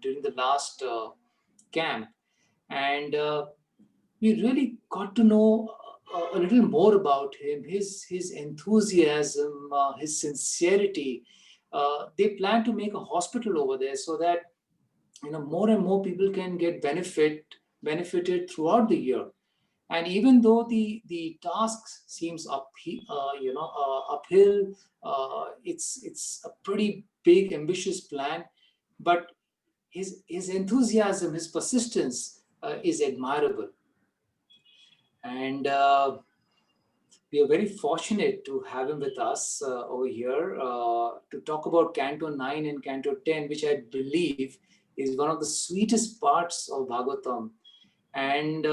during the last camp, and we really got to know a little more about him, his enthusiasm, his sincerity. They plan to make a hospital over there so that more and more people can get benefited throughout the year. And even though the task seems uphill, it's a pretty big ambitious plan, but his enthusiasm, his persistence is admirable. And we are very fortunate to have him with us over here to talk about Canto 9 and Canto 10, which I believe is one of the sweetest parts of Bhagavatam. And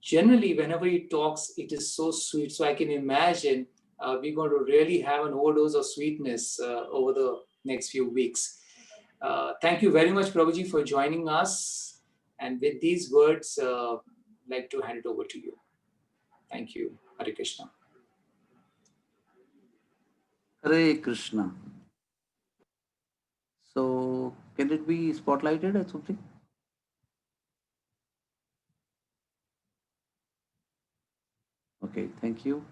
generally, whenever he talks, it is so sweet. So I can imagine we're going to really have an overdose of sweetness over the next few weeks. Thank you very much, Prabhuji, for joining us. And with these words, I'd like to hand it over to you. Thank you. Hare Krishna. Hare Krishna. So, can it be spotlighted or something? Okay, thank you.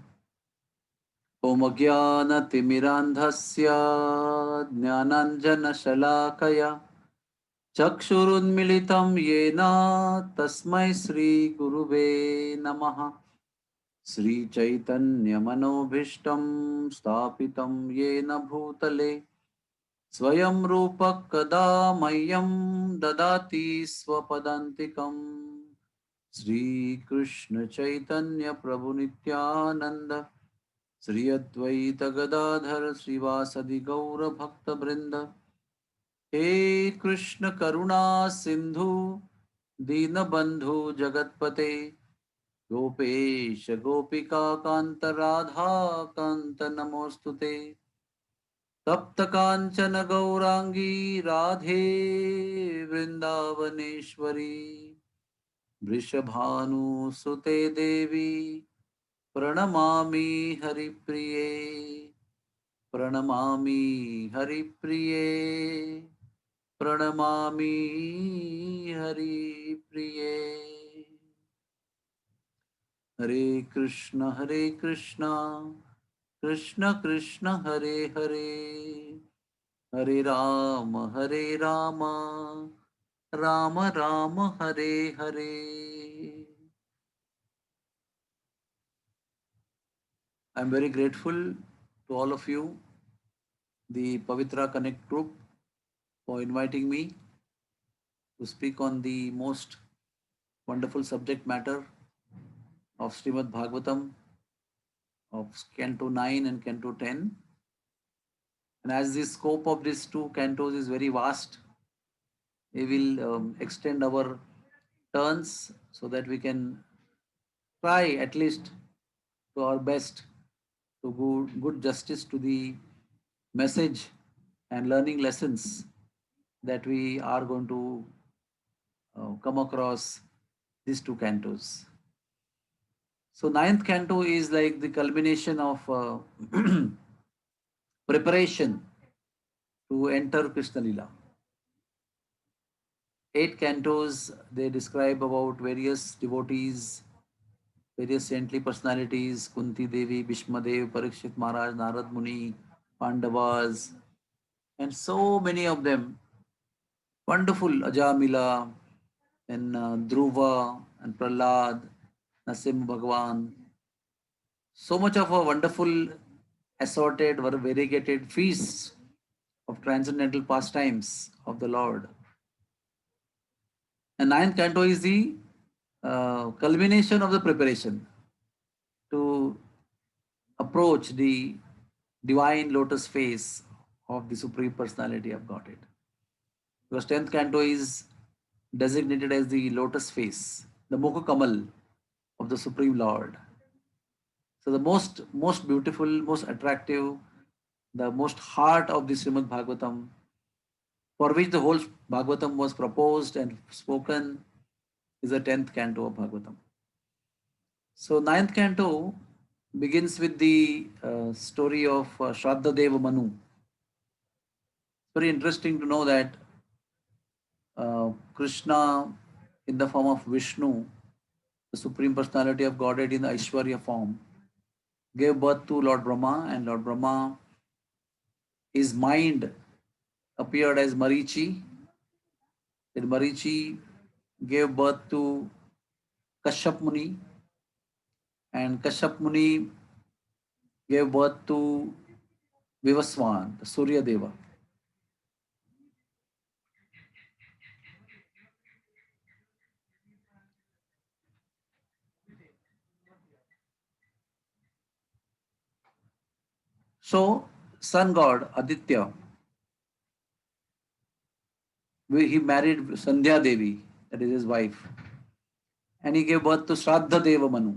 Om Jnanatimirandhasya Jnananjanashalakaya Chakshurunmilitam Yena Tasmai Shri Guruve Namaha Shri Chaitanya Manobhishtam Stapitam Yena Bhutale Swayam Rupa Kada Mayam Dadati Swapadantikam Shri Krishna Chaitanya Prabhu Nityananda Shri Advaita Gadadhar Srivasadi Gaura Bhakta Brinda He Krishna Karuna Sindhu Dinabandhu Jagatpate Gopesh Gopika Kanta Radha Kanta Namostute Tapta Kanchana Gaurangi Radhe Vrindavaneshwari Vrishabhanu Sute Devi Pranamami Haripriye Pranamami Haripriye Pranamami Haripriye Hare Krishna Krishna Krishna Hare Hare Hare Rama Rama Rama Hare Hare. I'm very grateful to all of you, the Pavitra Connect group, for inviting me to speak on the most wonderful subject matter of Srimad Bhagavatam of Canto 9 and Canto 10. And as the scope of these two cantos is very vast, we will extend our turns so that we can try at least to our best to do good justice to the message and learning lessons that we are going to come across these two cantos. So ninth canto is like the culmination of preparation to enter Krishna Lila. 8 cantos, they describe about various devotees, various saintly personalities, Kunti Devi, Bhishma Dev, Parikshit Maharaj, Narad Muni, Pandavas, and so many of them. Wonderful Ajamila, and Dhruva and Prahlad, Nasim Bhagwan. So much of a wonderful, assorted, variegated feasts of transcendental pastimes of the Lord. And ninth canto is the culmination of the preparation to approach the divine lotus face of the Supreme Personality of Godhead. Because 10th canto is designated as the lotus face, the Mukha Kamal of the Supreme Lord. So the most beautiful, most attractive, the most heart of the Srimad Bhagavatam, for which the whole Bhagavatam was proposed and spoken, is the 10th canto of Bhagavatam. So ninth canto begins with the story of Shraddha Deva Manu. Very interesting to know that Krishna in the form of Vishnu, the Supreme Personality of Godhead in the Aishwarya form, gave birth to Lord Brahma, and Lord Brahma, his mind appeared as Marichi. Then Marichi gave birth to Kashyap Muni, and Kashyap Muni gave birth to Vivaswan, the Surya Deva. So, sun god Aditya, he married Sandhya Devi, that is his wife, and he gave birth to Shraddha Deva Manu.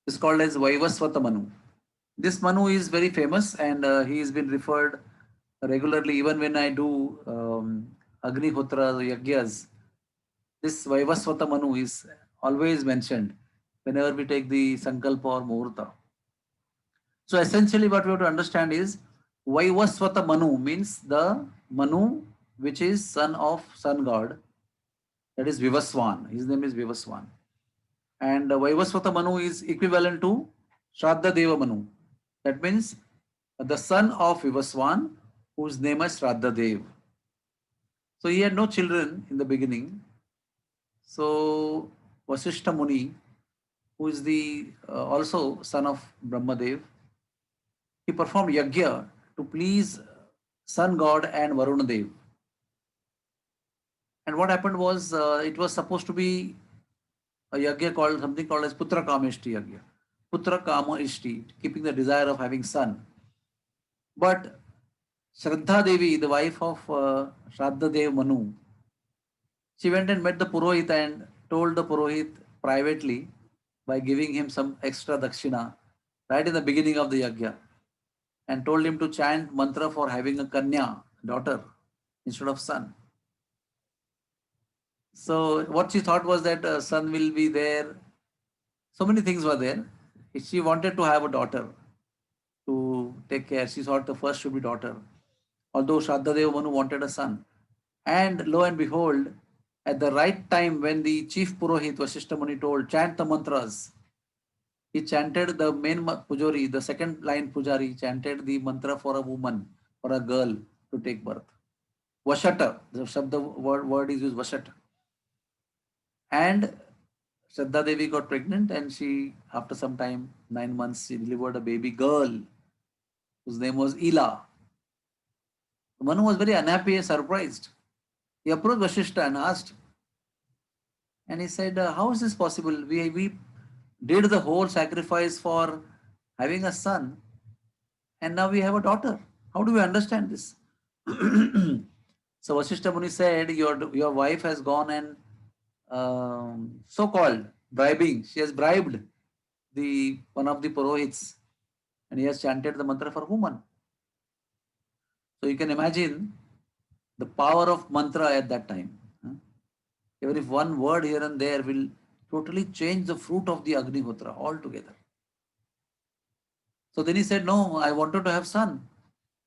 It's called as Vaivaswata Manu. This Manu is very famous, and he has been referred regularly. Even when I do Agnihotra Yagyas, this Vaivaswata Manu is always mentioned whenever we take the Sankalpa or Muhurta. So essentially what we have to understand is Vaivaswata Manu means the Manu which is son of sun god, that is Vivaswan. His name is Vivaswan. And Vaivaswata Manu is equivalent to Shraddha Deva Manu. That means the son of Vivaswan whose name is Shraddha Dev. So he had no children in the beginning. So Vasishta Muni, who is the also son of Brahmadev, he performed yagya to please sun god and Varuna Dev. And what happened was it was supposed to be a yagya called something called as Putra Kameshti yagya. Putra Kama Ishti, keeping the desire of having son. But Shraddha Devi, the wife of Shraddha Dev Manu, she went and met the Purohit and told the Purohit privately by giving him some extra dakshina right in the beginning of the yagya, and told him to chant mantra for having a kanya, daughter, instead of son. So what she thought was that son will be there. So many things were there. She wanted to have a daughter to take care. She thought the first should be daughter. Although Shraddha Manu wanted a son. And lo and behold, at the right time when the chief Purohit Vasishta Muni told, chant the mantras, he chanted the main Pujari, the second line Pujari, chanted the mantra for a woman, for a girl to take birth. Vashata, the Shabda word is used, Vashata. And Shraddha Devi got pregnant, and she, after some time, 9 months, she delivered a baby girl whose name was Ila. Manu was very unhappy and surprised. He approached Vashishta and asked, and he said, how is this possible? We did the whole sacrifice for having a son, and now we have a daughter. How do we understand this? So Vasishta Muni said, your wife has gone and so-called bribing. She has bribed one of the Purohits, and he has chanted the mantra for woman. So you can imagine the power of mantra at that time. Even if one word here and there will totally change the fruit of the Agnihotra altogether. So then he said, no, I wanted to have son.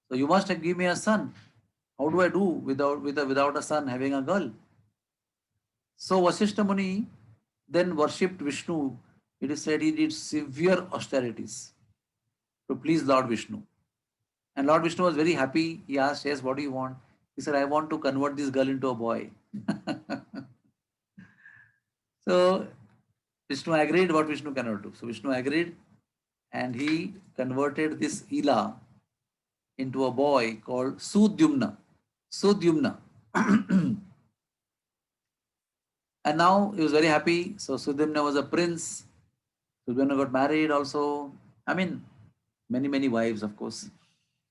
So you must give me a son. How do I do without a son, having a girl? So Vasishta Muni then worshipped Vishnu. It is said he did severe austerities to please Lord Vishnu. And Lord Vishnu was very happy. He asked, yes, what do you want? He said, I want to convert this girl into a boy. So Vishnu agreed what Vishnu cannot do. So Vishnu agreed, and he converted this Ila into a boy called Sudyumna. Sudyumna. And now he was very happy. So Sudyumna was a prince. Sudyumna got married also. I mean, many wives, of course.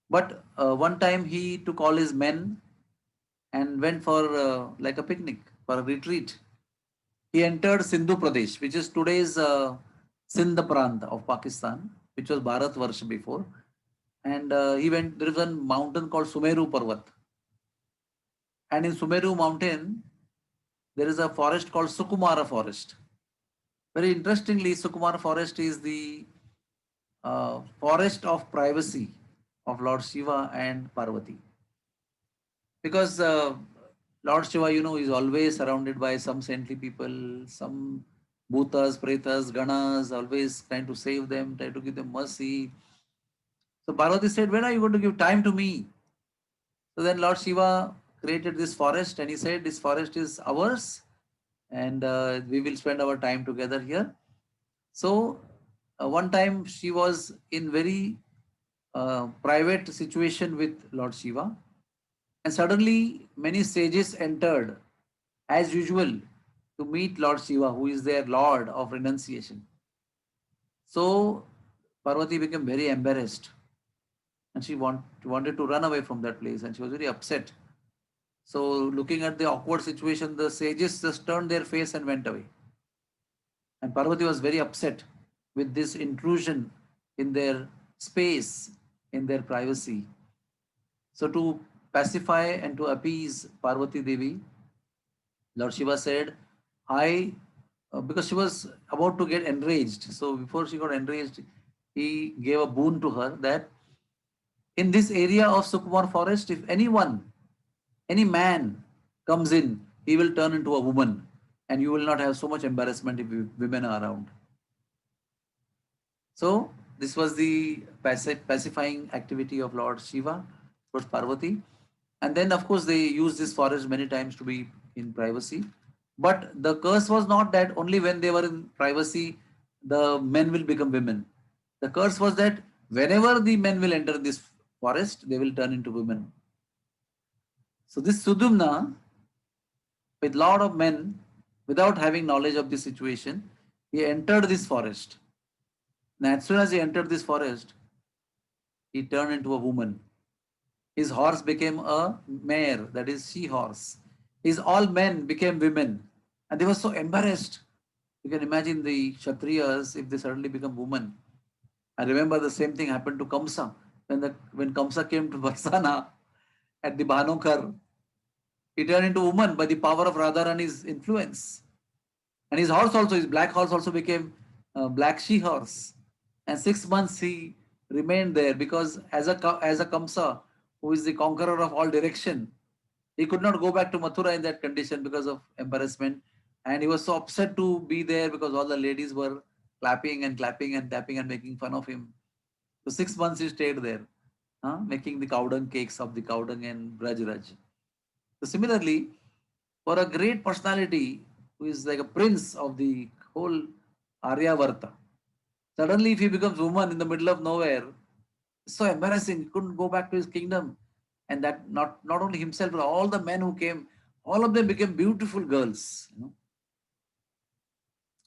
But one time he took all his men and went for like a picnic, for a retreat. He entered Sindhu Pradesh, which is today's Sindh Prant of Pakistan, which was Bharat Varsha before. And he went, there is one mountain called Sumeru Parvat. And in Sumeru mountain, there is a forest called Sukumara forest. Very interestingly, Sukumara forest is the forest of privacy of Lord Shiva and Parvati. Because Lord Shiva, is always surrounded by some saintly people, some bhutas, pretas, ganas, always trying to save them, try to give them mercy. So Parvati said, when are you going to give time to me? So then Lord Shiva created this forest and he said, this forest is ours and we will spend our time together here. So one time she was in very private situation with Lord Shiva, and suddenly many sages entered as usual to meet Lord Shiva, who is their Lord of renunciation. So Parvati became very embarrassed and she wanted to run away from that place and she was very upset. So looking at the awkward situation, the sages just turned their face and went away. And Parvati was very upset with this intrusion in their space, in their privacy. So to pacify and to appease Parvati Devi, Lord Shiva said, because she was about to get enraged. So before she got enraged, he gave a boon to her that in this area of Sukumar forest, if any man comes in, he will turn into a woman and you will not have so much embarrassment if women are around. So this was the pacifying activity of Lord Shiva towards Parvati. And then of course they used this forest many times to be in privacy. But the curse was not that only when they were in privacy, the men will become women. The curse was that whenever the men will enter this forest, they will turn into women. So this Sudumna, with lot of men, without having knowledge of the situation, he entered this forest. And as soon as he entered this forest, he turned into a woman. His horse became a mare, that is she horse. His all men became women. And they were so embarrassed. You can imagine the Kshatriyas if they suddenly become women. I remember the same thing happened to Kamsa. When Kamsa came to Varsana at the Bhanokar, he turned into a woman by the power of Radharani's influence. And his horse also, his black horse also became a black she horse. And 6 months he remained there because as a Kamsa, who is the conqueror of all direction, he could not go back to Mathura in that condition because of embarrassment. And he was so upset to be there because all the ladies were clapping and clapping and tapping and making fun of him. So 6 months he stayed there, making the cow dung cakes of the cow dung and Braj Raj. So similarly, for a great personality who is like a prince of the whole Aryavarta, suddenly if he becomes woman in the middle of nowhere, it's so embarrassing. He couldn't go back to his kingdom. And that not only himself, but all the men who came, all of them became beautiful girls.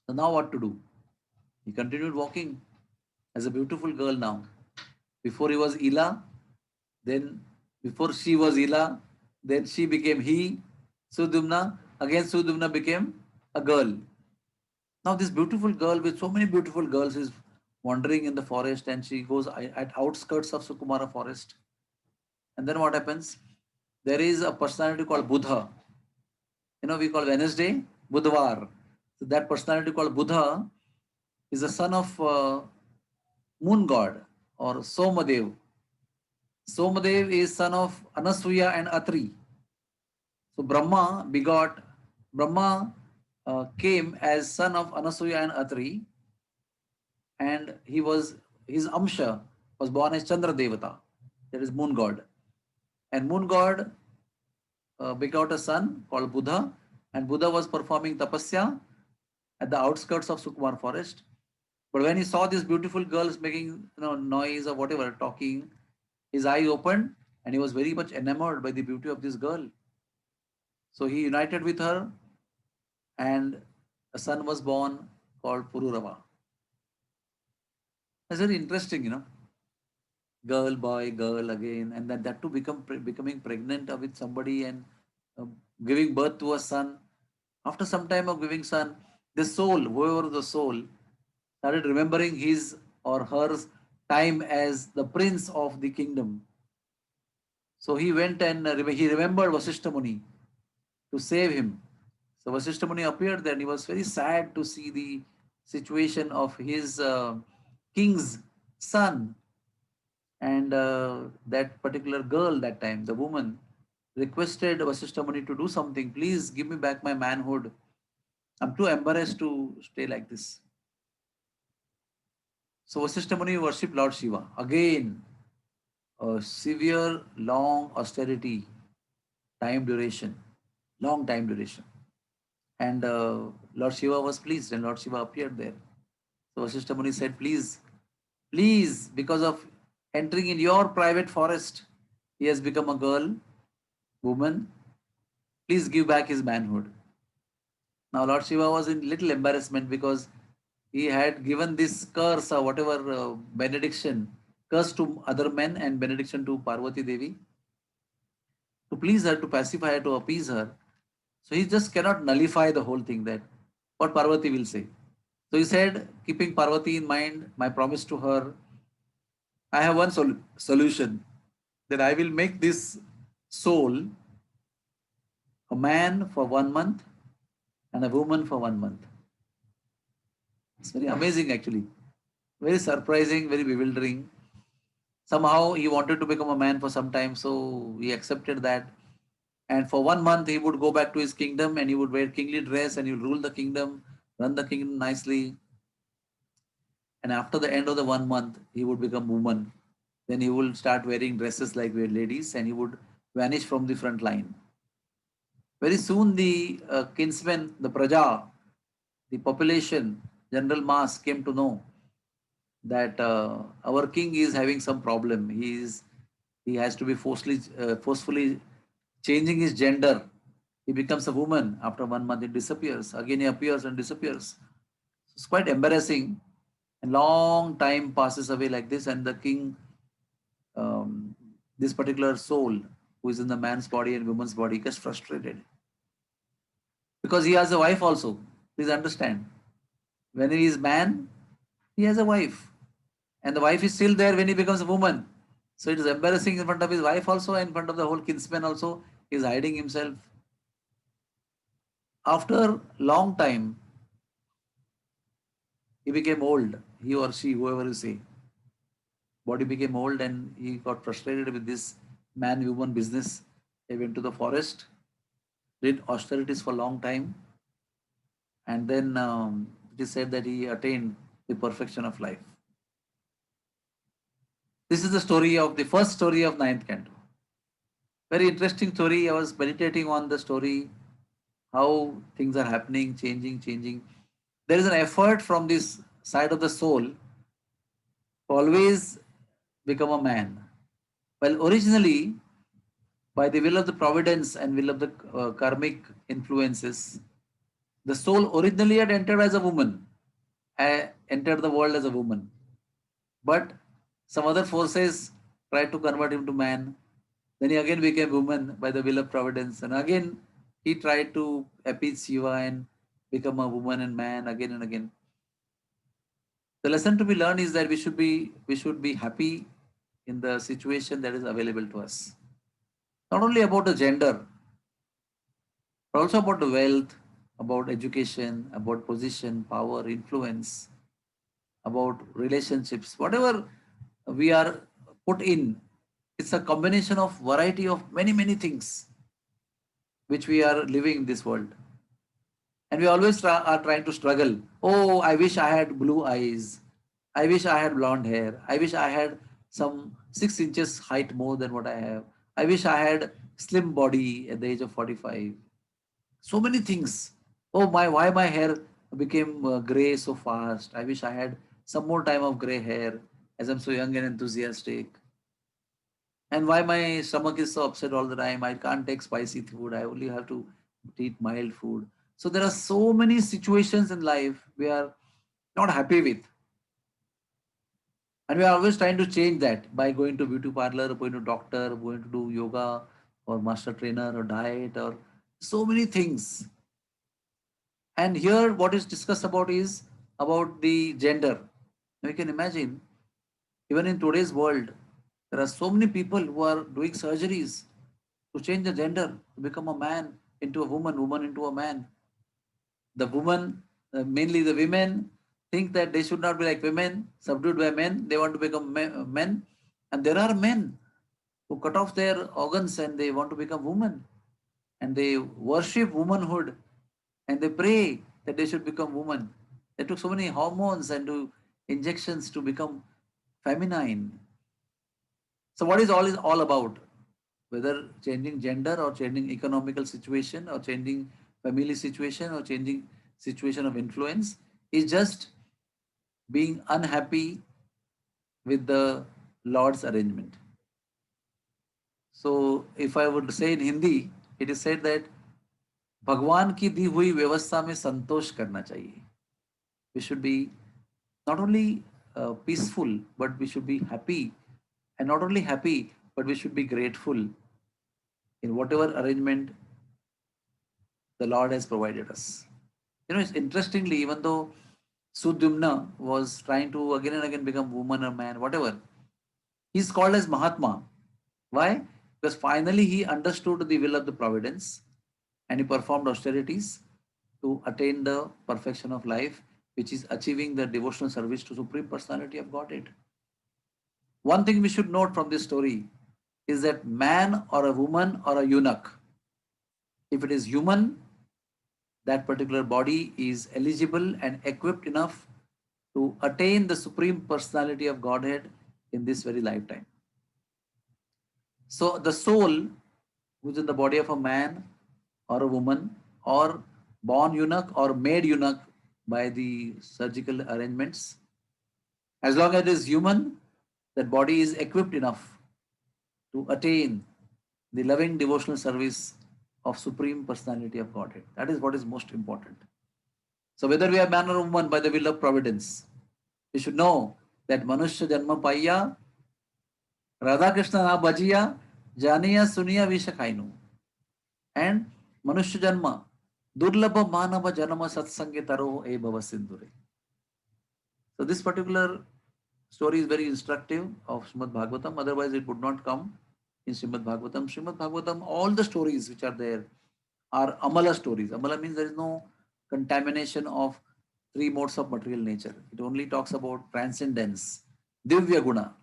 So now what to do? He continued walking as a beautiful girl now. Before he was Ila, then before she was Ila, then she became he, Sudumna. Again, Sudumna became a girl. Now, this beautiful girl with so many beautiful girls is wandering in the forest and she goes at outskirts of Sukumara forest. And then what happens? There is a personality called Buddha. We call Wednesday Budhvar. So that personality called Buddha is the son of moon god or Somadev. Somadev is son of Anasuya and Atri. So Brahma came as son of Anasuya and Atri, and his Amsha was born as Chandra Devata, that is moon god. And moon god begot a son called Buddha, and Buddha was performing tapasya at the outskirts of Sukumar forest. But when he saw these beautiful girls making noise or whatever, talking, his eye opened and he was very much enamored by the beauty of this girl. So he united with her and a son was born called Pururava. That's very interesting. Girl, boy, girl again, and that to becoming pregnant with somebody and uh, giving birth to a son. After some time of giving son, the soul, whoever the soul, started remembering his or her time as the prince of the kingdom. So he went and he remembered Vasishtha Muni to save him. So Vasishtha Muni appeared there and he was very sad to see the situation of his king's son and that particular girl that time, the woman, requested Vasishtha Muni to do something. Please give me back my manhood. I'm too embarrassed to stay like this. So Vasishtha Muni worshipped Lord Shiva. Again, a severe, long austerity, time duration, long time duration. And Lord Shiva was pleased, and Lord Shiva appeared there. So Vasishtha Muni said, please, please, because of entering in your private forest, he has become a girl, woman. Please give back his manhood. Now Lord Shiva was in little embarrassment because he had given this curse or whatever benediction, curse to other men and benediction to Parvati Devi to please her, to pacify her, to appease her. So he just cannot nullify the whole thing, that what Parvati will say. So he said, keeping Parvati in mind, my promise to her, I have one solution, that I will make this soul a man for 1 month and a woman for 1 month. It's very amazing actually. Very surprising, very bewildering. Somehow he wanted to become a man for some time, so he accepted that. And for 1 month, he would go back to his kingdom and he would wear kingly dress and he would rule the kingdom, run the kingdom nicely. And after the end of the 1 month, he would become woman. Then he will start wearing dresses like we ladies and he would vanish from the front line. Very soon, the kinsmen, the praja, the population, general mass came to know that our king is having some problem. He has to be forcefully changing his gender. He becomes a woman. After 1 month, it disappears. Again, he appears and disappears. It's quite embarrassing. And long time passes away like this, and the king, this particular soul who is in the man's body and woman's body, gets frustrated because he has a wife also. Please understand. When he is man, he has a wife, and the wife is still there when he becomes a woman. So it is embarrassing in front of his wife also, and in front of the whole kinsman also. He is hiding himself. After long time, he became old. He or she, whoever you say, body became old, and he got frustrated with this man-woman business. He went to the forest, did austerities for a long time, and then it is said that he attained the perfection of life. This is the story of the first story of ninth canto. Very interesting story. I was meditating on the story, how things are happening, changing. There is an effort from this side of the soul to always become a man. Well, originally, by the will of the providence and will of the karmic influences, the soul originally had entered as a woman, entered the world as a woman. But some other forces tried to convert him to man. Then he again became woman by the will of providence. And again, he tried to appease Shiva and become a woman and man again and again. The lesson to be learned is that we should be happy in the situation that is available to us. Not only about the gender, but also about the wealth, about education, about position, power, influence, about relationships, whatever we are put in, it's a combination of variety of many things which we are living in this world. And we always are trying to struggle. Oh, I wish I had blue eyes. I wish I had blonde hair. I wish I had some 6 inches height more than what I have. I wish I had slim body at the age of 45. So many things. Oh, why my hair became gray so fast. I wish I had some more time of gray hair as I'm so young and enthusiastic. And why my stomach is so upset all the time. I can't take spicy food. I only have to eat mild food. So there are so many situations in life we are not happy with. And we are always trying to change that by going to beauty parlor, going to doctor, going to do yoga or master trainer or diet or so many things. And here what is discussed about is about the gender. Now you can imagine, even in today's world, there are so many people who are doing surgeries to change the gender, to become a man into a woman, woman into a man. The woman, mainly the women, think that they should not be like women, subdued by men. They want to become men. And there are men who cut off their organs and they want to become women. And they worship womanhood and they pray that they should become women. They took so many hormones and do injections to become feminine. So what is all about? Whether changing gender or changing economical situation or changing family situation or changing situation of influence is just being unhappy with the Lord's arrangement. So if I would say in Hindi, it is said that भगवान की दी हुई व्यवस्था में संतोष करना चाहिए. We should be not only peaceful, but we should be happy. And not only happy, but we should be grateful in whatever arrangement the Lord has provided us. It's interestingly, even though Sudyumna was trying to again and again become woman or man, whatever, he's called as Mahatma. Why? Because finally he understood the will of the providence and he performed austerities to attain the perfection of life, which is achieving the devotional service to Supreme Personality of Godhead. One thing we should note from this story is that man or a woman or a eunuch, if it is human, that particular body is eligible and equipped enough to attain the Supreme Personality of Godhead in this very lifetime. So the soul, which is in the body of a man or a woman or born eunuch or made eunuch by the surgical arrangements, as long as it is human, that body is equipped enough to attain the loving devotional service of Supreme Personality of Godhead. That is what is most important. So whether we are man or woman by the will of providence, we should know that Manushya Janma Paiya, Radha Krishna Na Bajiya, Janiya Suniya Vishakainu. And Manushya Janma, Durlabha Manava Janama Satsange Taro E Bhava Sindhure. So this particular story is very instructive of Srimad Bhagavatam, otherwise it would not come in Srimad Bhagavatam. Srimad Bhagavatam, all the stories which are there are Amala stories. Amala means there is no contamination of three modes of material nature. It only talks about transcendence, Divya Guna.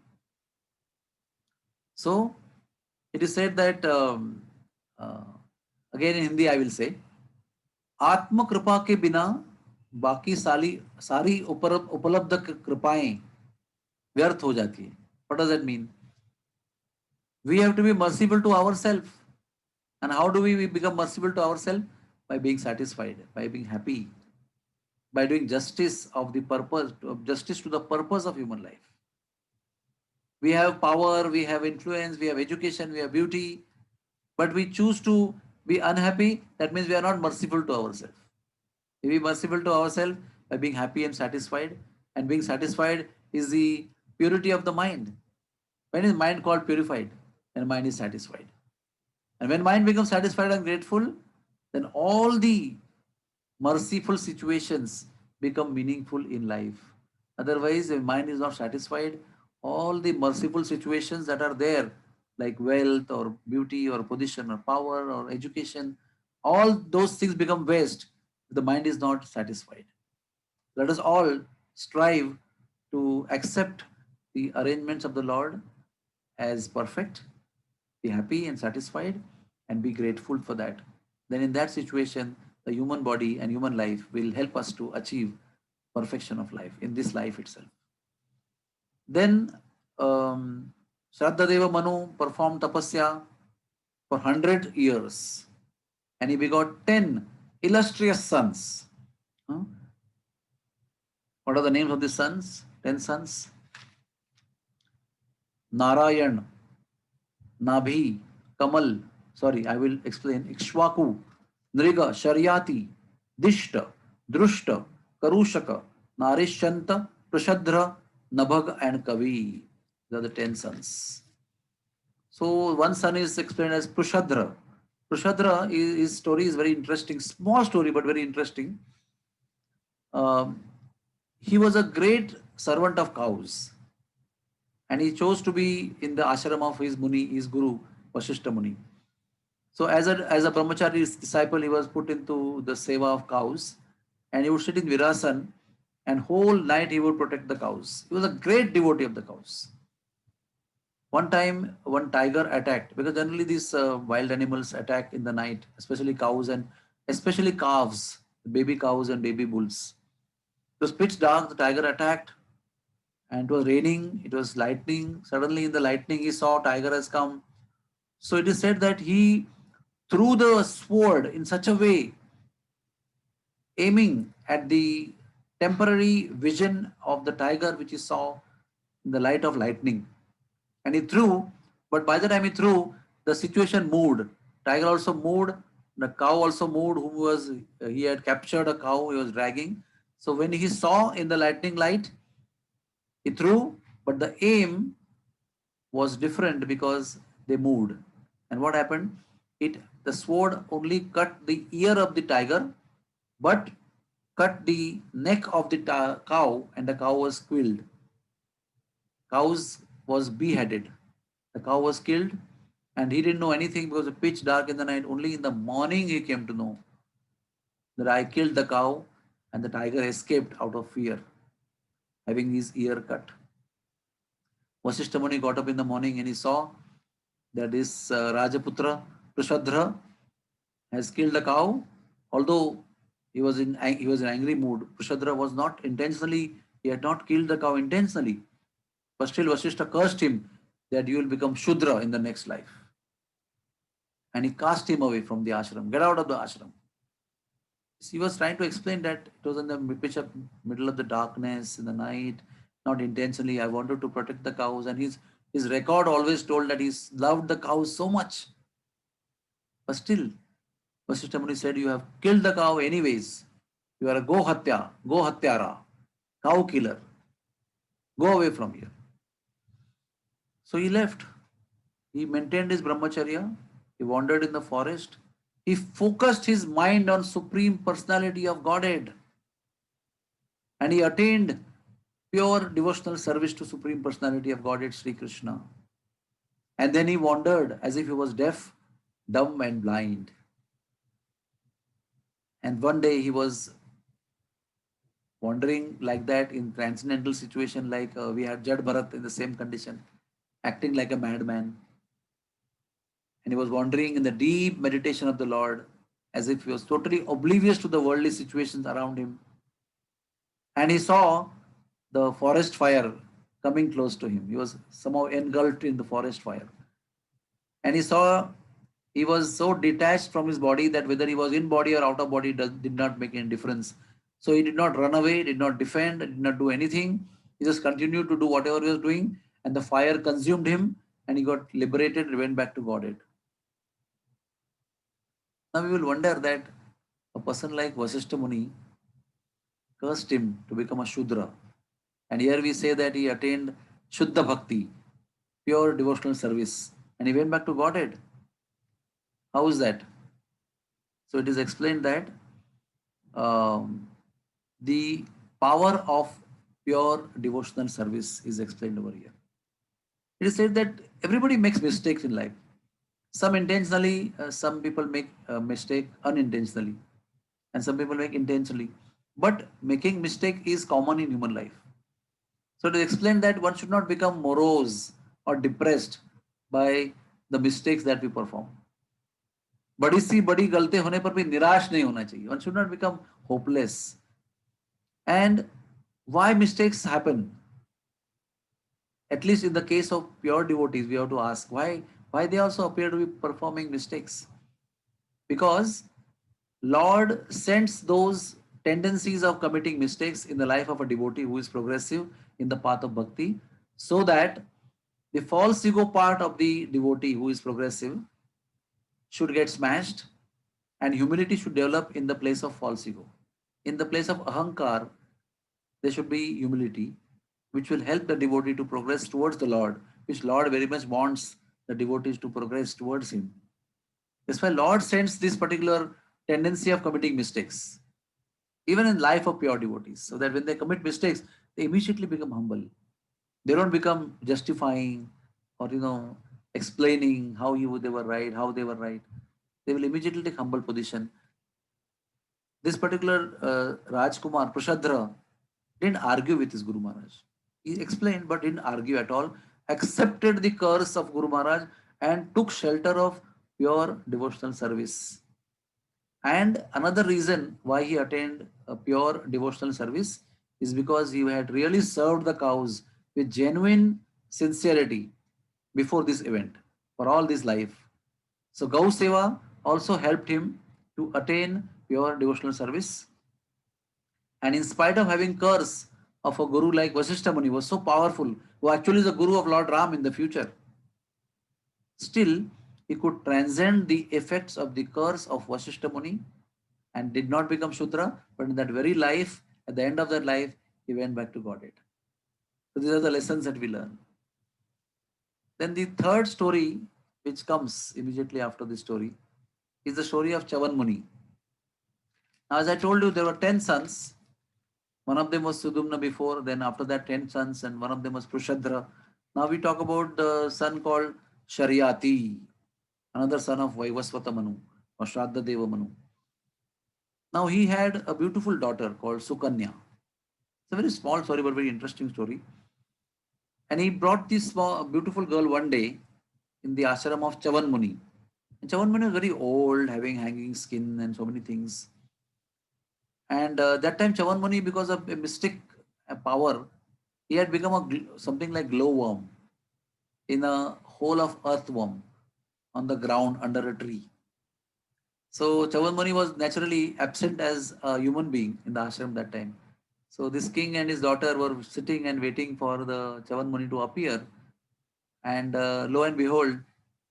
So it is said that, again in Hindi I will say, आत्म कृपा के बिना बाकी सारी उपलब्ध कृपाएं व्यर्थ हो जाती है. What does that mean? We have to be merciful to ourselves. And how do we become merciful to ourselves? By being satisfied, by being happy, by doing justice of the purpose, justice to the purpose of human life. We have power, we have influence, we have education, we have beauty, but we choose to be unhappy. That means we are not merciful to ourselves. If we are merciful to ourselves by being happy and satisfied, and being satisfied is the purity of the mind. When is mind called purified? When mind is satisfied. And when mind becomes satisfied and grateful, then all the merciful situations become meaningful in life. Otherwise, if mind is not satisfied, all the merciful situations that are there, like wealth or beauty or position or power or education, all those things become waste if the mind is not satisfied. Let us all strive to accept the arrangements of the Lord as perfect, be happy and satisfied, and be grateful for that. Then in that situation, the human body and human life will help us to achieve perfection of life in this life itself. Then Shraddha Manu performed tapasya for 100 years and he begot 10 illustrious sons. What are the names of the sons? 10 sons. Narayan, Nabhi, Kamal, sorry, I will explain. Ikshwaku, Nriga, Sharyati, Dishta, Drushta, Karushaka, Narishanta, Prashadra, Nabhag, and Kavi. These are the 10 sons. So one son is explained as Prashadra. Prashadra, his story is very interesting. Small story, but very interesting. He was a great servant of cows. And he chose to be in the ashram of his Muni, his Guru, Vasishtha Muni. So as a brahmachari disciple, he was put into the seva of cows and he would sit in Virasan and whole night he would protect the cows. He was a great devotee of the cows. One time, one tiger attacked, because generally these wild animals attack in the night, especially cows and especially calves, baby cows and baby bulls. It was pitch dark, the tiger attacked, and it was raining, it was lightning. Suddenly, in the lightning, he saw tiger has come. So it is said that he threw the sword in such a way, aiming at the temporary vision of the tiger which he saw in the light of lightning. And he threw, but by the time he threw, the situation moved. Tiger also moved, the cow also moved, who was he had captured a cow he was dragging. So when he saw in the lightning light, he threw, but the aim was different because they moved. And what happened? The sword only cut the ear of the tiger, but cut the neck of the cow, and the cow was killed. Cows was beheaded. The cow was killed, and he didn't know anything because it was pitch dark in the night. Only in the morning he came to know that I killed the cow, and the tiger escaped out of fear, having his ear cut. Vasishtha Muni got up in the morning and he saw that this Rajaputra Prashadra has killed the cow. Although he was in angry mood, Prashadra was not intentionally, he had not killed the cow intentionally. But still Vasishtha cursed him that you will become Shudra in the next life. And he cast him away from the ashram. Get out of the ashram. He was trying to explain that it was in the middle of the darkness, in the night, not intentionally. I wanted to protect the cows. And his record always told that he loved the cows so much. But still, Vasishtha Muni said, you have killed the cow anyways. You are a go hatyara, cow killer. Go away from here. So he left. He maintained his brahmacharya. He wandered in the forest. He focused his mind on Supreme Personality of Godhead. And he attained pure devotional service to Supreme Personality of Godhead, Sri Krishna. And then he wandered as if he was deaf, dumb, and blind. And one day he was wandering like that in transcendental situation, like we had Jad Bharat in the same condition, acting like a madman. And he was wandering in the deep meditation of the Lord, as if he was totally oblivious to the worldly situations around him. And he saw the forest fire coming close to him. He was somehow engulfed in the forest fire. And he was so detached from his body that whether he was in body or out of body did not make any difference. So he did not run away, did not defend, did not do anything. He just continued to do whatever he was doing, and the fire consumed him, and he got liberated and went back to Godhead. Now we will wonder that a person like Vasishtha Muni cursed him to become a Shudra. And here we say that he attained Shuddha Bhakti, pure devotional service, and he went back to Godhead. How is that? So it is explained that the power of pure devotional service is explained over here. It is said that everybody makes mistakes in life. Some intentionally, some people make a mistake unintentionally, and some people make intentionally. But making mistake is common in human life. So it is explained that one should not become morose or depressed by the mistakes that we perform. बड़ी सी बड़ी गलती होने पर भी निराश नहीं होना चाहिए. One should not become hopeless. And why mistakes happen? At least in the case of pure devotees, we have to ask why they also appear to be performing mistakes. Because Lord sends those tendencies of committing mistakes in the life of a devotee who is progressive in the path of bhakti, so that the false ego part of the devotee who is progressive should get smashed, and humility should develop in the place of false ego. In the place of ahankar, there should be humility, which will help the devotee to progress towards the Lord, which Lord very much wants the devotees to progress towards Him. That's why Lord sends this particular tendency of committing mistakes, even in life of pure devotees, so that when they commit mistakes, they immediately become humble. They don't become justifying or explaining they were right, how they were right. They will immediately take humble position. This particular Rajkumar Prashadra didn't argue with his Guru Maharaj. He explained but didn't argue at all, accepted the curse of Guru Maharaj and took shelter of pure devotional service. And another reason why he attained a pure devotional service is because he had really served the cows with genuine sincerity before this event for all this life. So Gau Seva also helped him to attain pure devotional service. And in spite of having curse of a guru like Vasishtha Muni was so powerful, who actually is the guru of Lord Ram in the future, still he could transcend the effects of the curse of Vasishtha Muni and did not become Shudra, but in that very life, at the end of that life, he went back to Godhead. So these are the lessons that we learn. Then the third story, which comes immediately after this story, is the story of Chavan Muni. Now, as I told you, there were 10 sons. One of them was Sudumna before, then after that 10 sons, and one of them was Prushadra. Now we talk about the son called Sharyati, another son of Vaivasvata Manu or Shraddha Deva Manu. Now he had a beautiful daughter called Sukanya. It's a very small story, but very interesting story. And he brought this small, beautiful girl one day in the ashram of Chavan Muni. And Chavan Muni was very old, having hanging skin and so many things. And that time Chavan Muni, because of a mystic power, he had become something like glowworm in a hole of earthworm on the ground under a tree. So Chavan Muni was naturally absent as a human being in the ashram that time. So this king and his daughter were sitting and waiting for the Chavan Muni to appear. And lo and behold,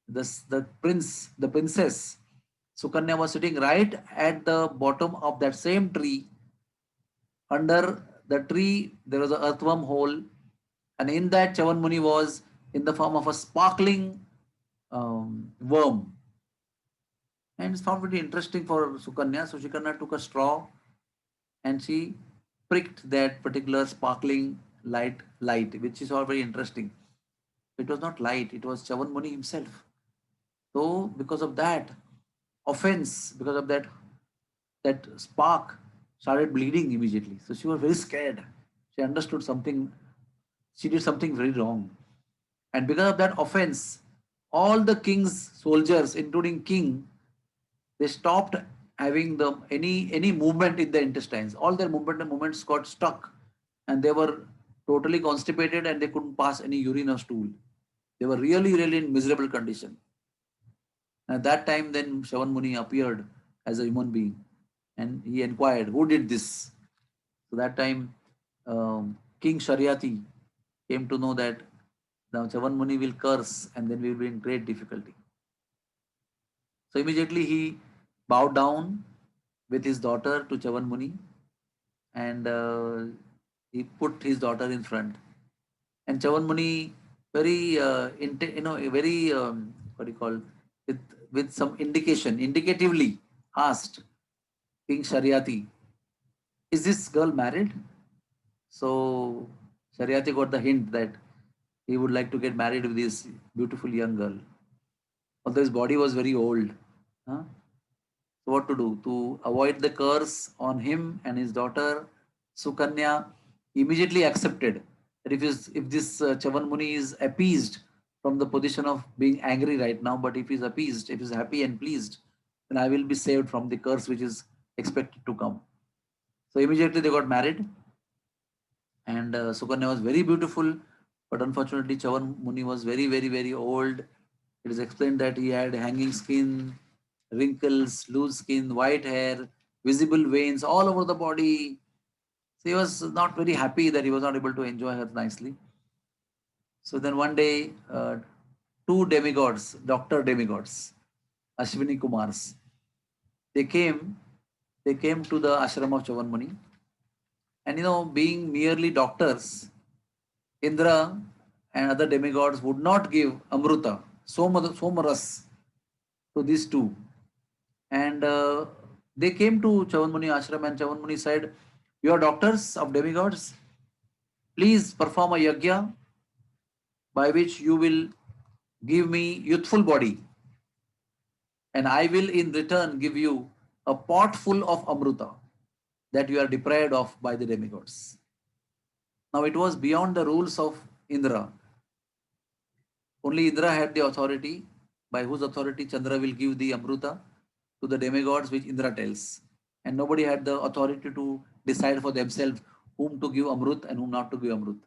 the princess, Sukanya was sitting right at the bottom of that same tree. Under the tree, there was an earthworm hole. And in that, Chavan Muni was in the form of a sparkling worm. And it's found very interesting for Sukanya. So Sukanya took a straw and she pricked that particular sparkling light, which is all very interesting. It was not light, it was Chavan Muni himself. So because of that offense, because of that spark started bleeding immediately. So she was very scared. She understood something, she did something very wrong. And because of that offense, all the king's soldiers, including king, they stopped having any movement in the intestines. All their movements got stuck, and they were totally constipated, and they couldn't pass any urine or stool. They were really, really in miserable condition. And at that time, then Chavan Muni appeared as a human being, and he inquired, "Who did this?" So that time, King Sharyati came to know that now Chavan Muni will curse, and then we will be in great difficulty. So immediately he bowed down with his daughter to Chavan Muni, and he put his daughter in front. And Chavan Muni, very very what do you call, with some indicatively asked King Sharyati, "Is this girl married?" So Sharyati got the hint that he would like to get married with this beautiful young girl, although his body was very old. Huh? So what to do? To avoid the curse on him and his daughter, Sukanya immediately accepted that if this Chavan Muni is appeased from the position of being angry right now, but if he's appeased, if he's happy and pleased, then I will be saved from the curse which is expected to come. So immediately they got married, and Sukanya was very beautiful, but unfortunately Chavan Muni was very, very, very old. It is explained that he had hanging skin, wrinkles, loose skin, white hair, visible veins all over the body. So he was not very happy that he was not able to enjoy her nicely. So then one day, two demigods, doctor demigods, Ashwini Kumars, they came to the ashram of Chavan Muni. And being merely doctors, Indra and other demigods would not give Amruta, Somaras, to these two. And they came to Chavan Muni ashram, and Chavan Muni said, "You are doctors of demigods. Please perform a yajna by which you will give me youthful body, and I will in return give you a pot full of Amruta that you are deprived of by the demigods." Now it was beyond the rules of Indra Only Indra had the authority, by whose authority Chandra will give the Amruta to the demigods, which Indra tells. And nobody had the authority to decide for themselves whom to give Amrut and whom not to give Amrut.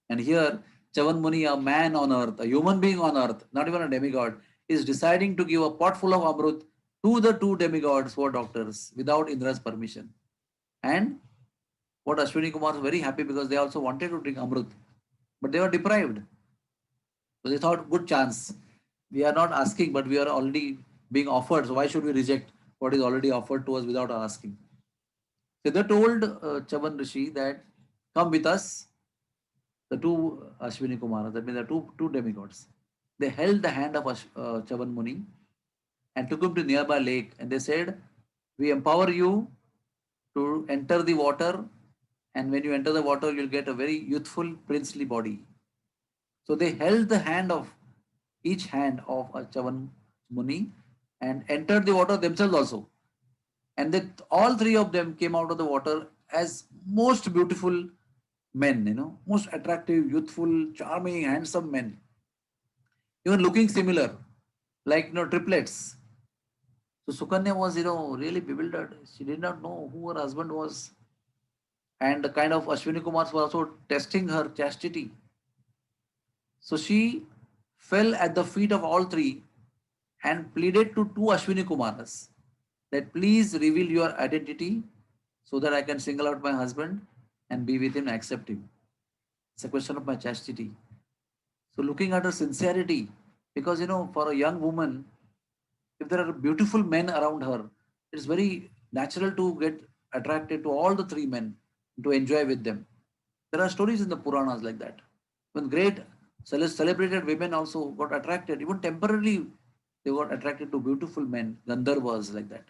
And here, Chavan Muni, a man on earth, a human being on earth, not even a demigod, is deciding to give a pot full of Amrut to the two demigods who are doctors without Indra's permission. And what Ashwini Kumar was very happy because they also wanted to drink Amrut, but they were deprived. So they thought, good chance. We are not asking, but we are already being offered. So why should we reject what is already offered to us without asking? So they told Chavan Rishi that come with us, the two Ashwini Kumaras, that means the two demigods. They held the hand of Chavan Muni and took him to nearby lake, and they said, we empower you to enter the water, and when you enter the water, you'll get a very youthful princely body. So they held the hand of each hand of a Chavan Muni and entered the water themselves also. And then all three of them came out of the water as most beautiful men, most attractive, youthful, charming, handsome men, even looking similar, like triplets. So Sukanya was, really bewildered. She did not know who her husband was. And the kind of Ashwini Kumars were also testing her chastity. So she fell at the feet of all three and pleaded to two Ashwini Kumaras that please reveal your identity so that I can single out my husband and be with him and accept him. It's a question of my chastity. So looking at her sincerity, because for a young woman, if there are beautiful men around her, it's very natural to get attracted to all the three men, to enjoy with them. There are stories in the Puranas like that. When great celebrated women also got attracted, even temporarily, they got attracted to beautiful men, Gandharvas like that.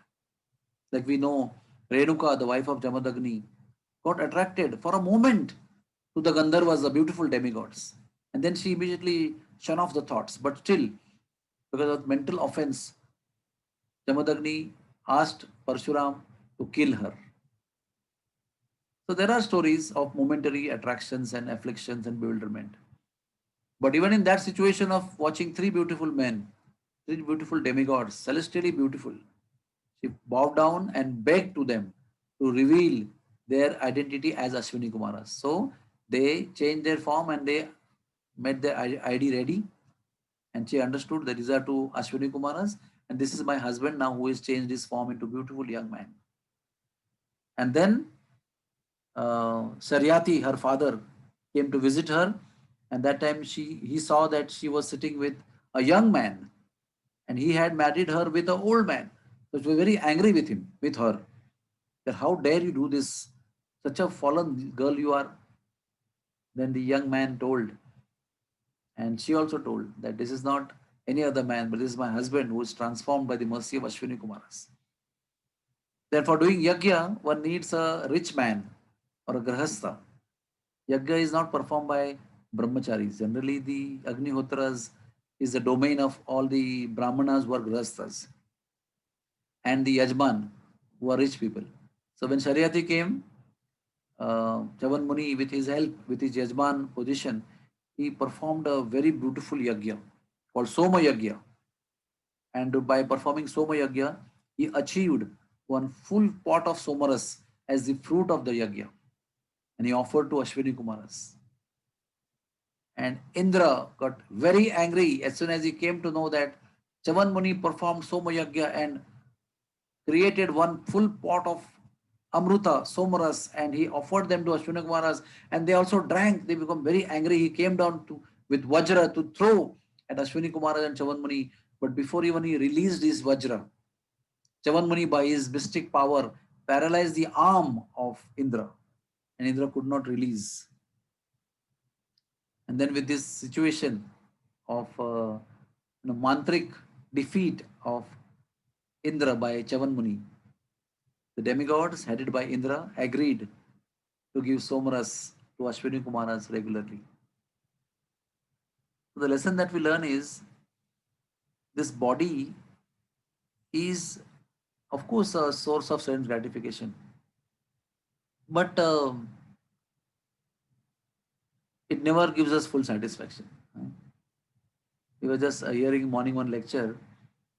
Like we know, Renuka, the wife of Jamadagni, got attracted for a moment to the Gandharvas, the beautiful demigods. And then she immediately shun off the thoughts. But still, because of mental offense, Jamadagni asked Parshuram to kill her. So there are stories of momentary attractions and afflictions and bewilderment. But even in that situation of watching three beautiful men, three beautiful demigods, celestially beautiful, she bowed down and begged to them to reveal their identity as Ashwini Kumaras. So they changed their form and they made their ID ready. And she understood that these are two Ashwini Kumaras and this is my husband now who has changed his form into beautiful young man. And then Saryati, her father, came to visit her, and that time he saw that she was sitting with a young man, and he had married her with an old man. So she was very angry with him, with her, that how dare you do this? Such a fallen girl you are. Then the young man told, and she also told that this is not any other man, but this is my husband who is transformed by the mercy of Ashwini Kumaras. Then for doing yajna, one needs a rich man or a grahastha. Yajna is not performed by brahmacharis. Generally, the Agnihotras is the domain of all the brahmanas who are grahasthas and the yajman who are rich people. So when Sharyati came, Chavan Muni, with his help, with his yajman position, he performed a very beautiful yajna called Soma Yajna. And by performing Soma Yajna, he achieved one full pot of somaras as the fruit of the yajna. And he offered to Ashwini Kumaras. And Indra got very angry as soon as he came to know that Chavan Muni performed Soma Yajna and created one full pot of Amruta, Somaras, and he offered them to Ashwini Kumaras, and they also drank. They become very angry. He came down with Vajra to throw at Ashwini Kumaras and Chavan Muni, but before even he released his Vajra, Chavan Muni, by his mystic power, paralyzed the arm of Indra, and Indra could not release. And then with this situation of mantric defeat of Indra by Chavan Muni, the demigods headed by Indra agreed to give Somaras to Ashwini Kumaras regularly. So the lesson that we learn is this body is, of course, a source of sense gratification, but it never gives us full satisfaction. We were just hearing morning one lecture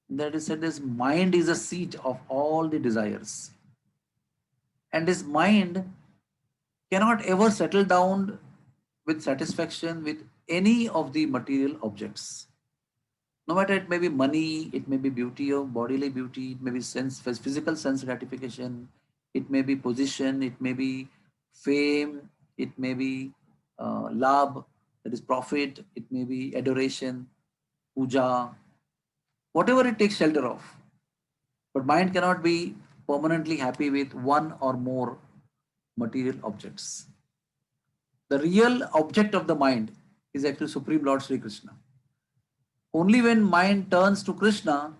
that is said this mind is a seat of all the desires. And this mind cannot ever settle down with satisfaction with any of the material objects. No matter it may be money, it may be beauty of bodily beauty, it may be physical sense gratification, it may be position, it may be fame, it may be labh, that is profit, it may be adoration, puja, whatever it takes shelter of. But mind cannot be permanently happy with one or more material objects. The real object of the mind is actually Supreme Lord Sri Krishna. Only when mind turns to Krishna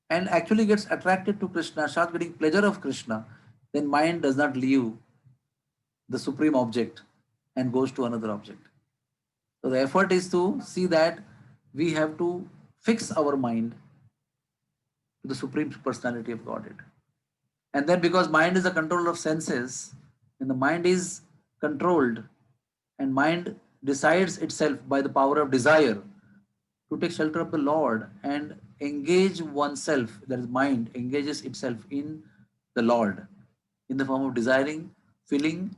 and actually gets attracted to Krishna, starts getting pleasure of Krishna, then mind does not leave the supreme object and goes to another object. So the effort is to see that we have to fix our mind to the supreme personality of Godhead. And then because mind is the controller of senses, and the mind is controlled and mind decides itself by the power of desire to take shelter of the Lord and engage oneself, that is, mind engages itself in the Lord in the form of feeling,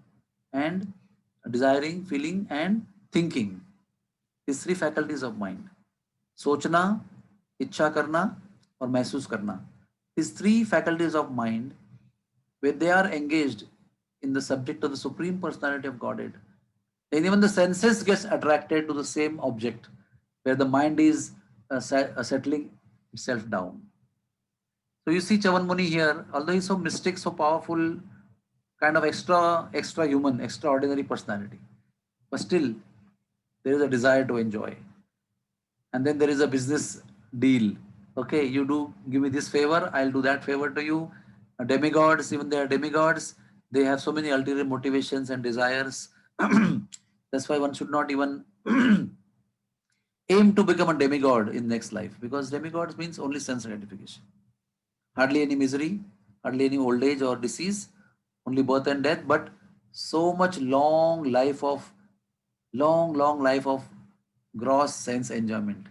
and desiring, feeling, and thinking. These three faculties of mind. Sochna, इच्छा करना और महसूस करना. These three faculties of mind, when they are engaged in the subject of the Supreme Personality of Godhead, then even the senses gets attracted to the same object where the mind is settling itself down. So you see Chavan Muni here, although he's so mystic, so powerful, kind of extra human, extraordinary personality, but still there is a desire to enjoy. And then there is a business deal. Okay, you do give me this favor, I'll do that favor to you. Demigods, even they are demigods, they have so many ulterior motivations and desires. That's why one should not even aim to become a demigod in next life, because demigods means only sense gratification. Hardly any misery, hardly any old age or disease, only birth and death, but so much long life of gross sense enjoyment.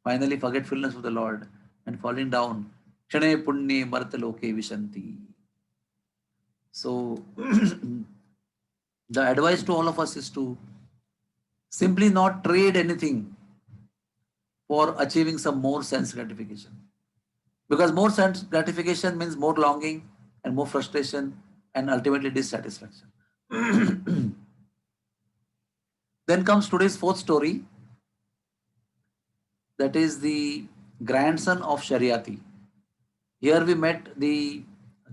Finally, forgetfulness of the Lord and falling down. Kshane punnye martaloke vishanti. So, the advice to all of us is to simply not trade anything for achieving some more sense gratification. Because more sense gratification means more longing and more frustration and ultimately dissatisfaction. Then comes today's fourth story. That is the grandson of Shariati. Here we met the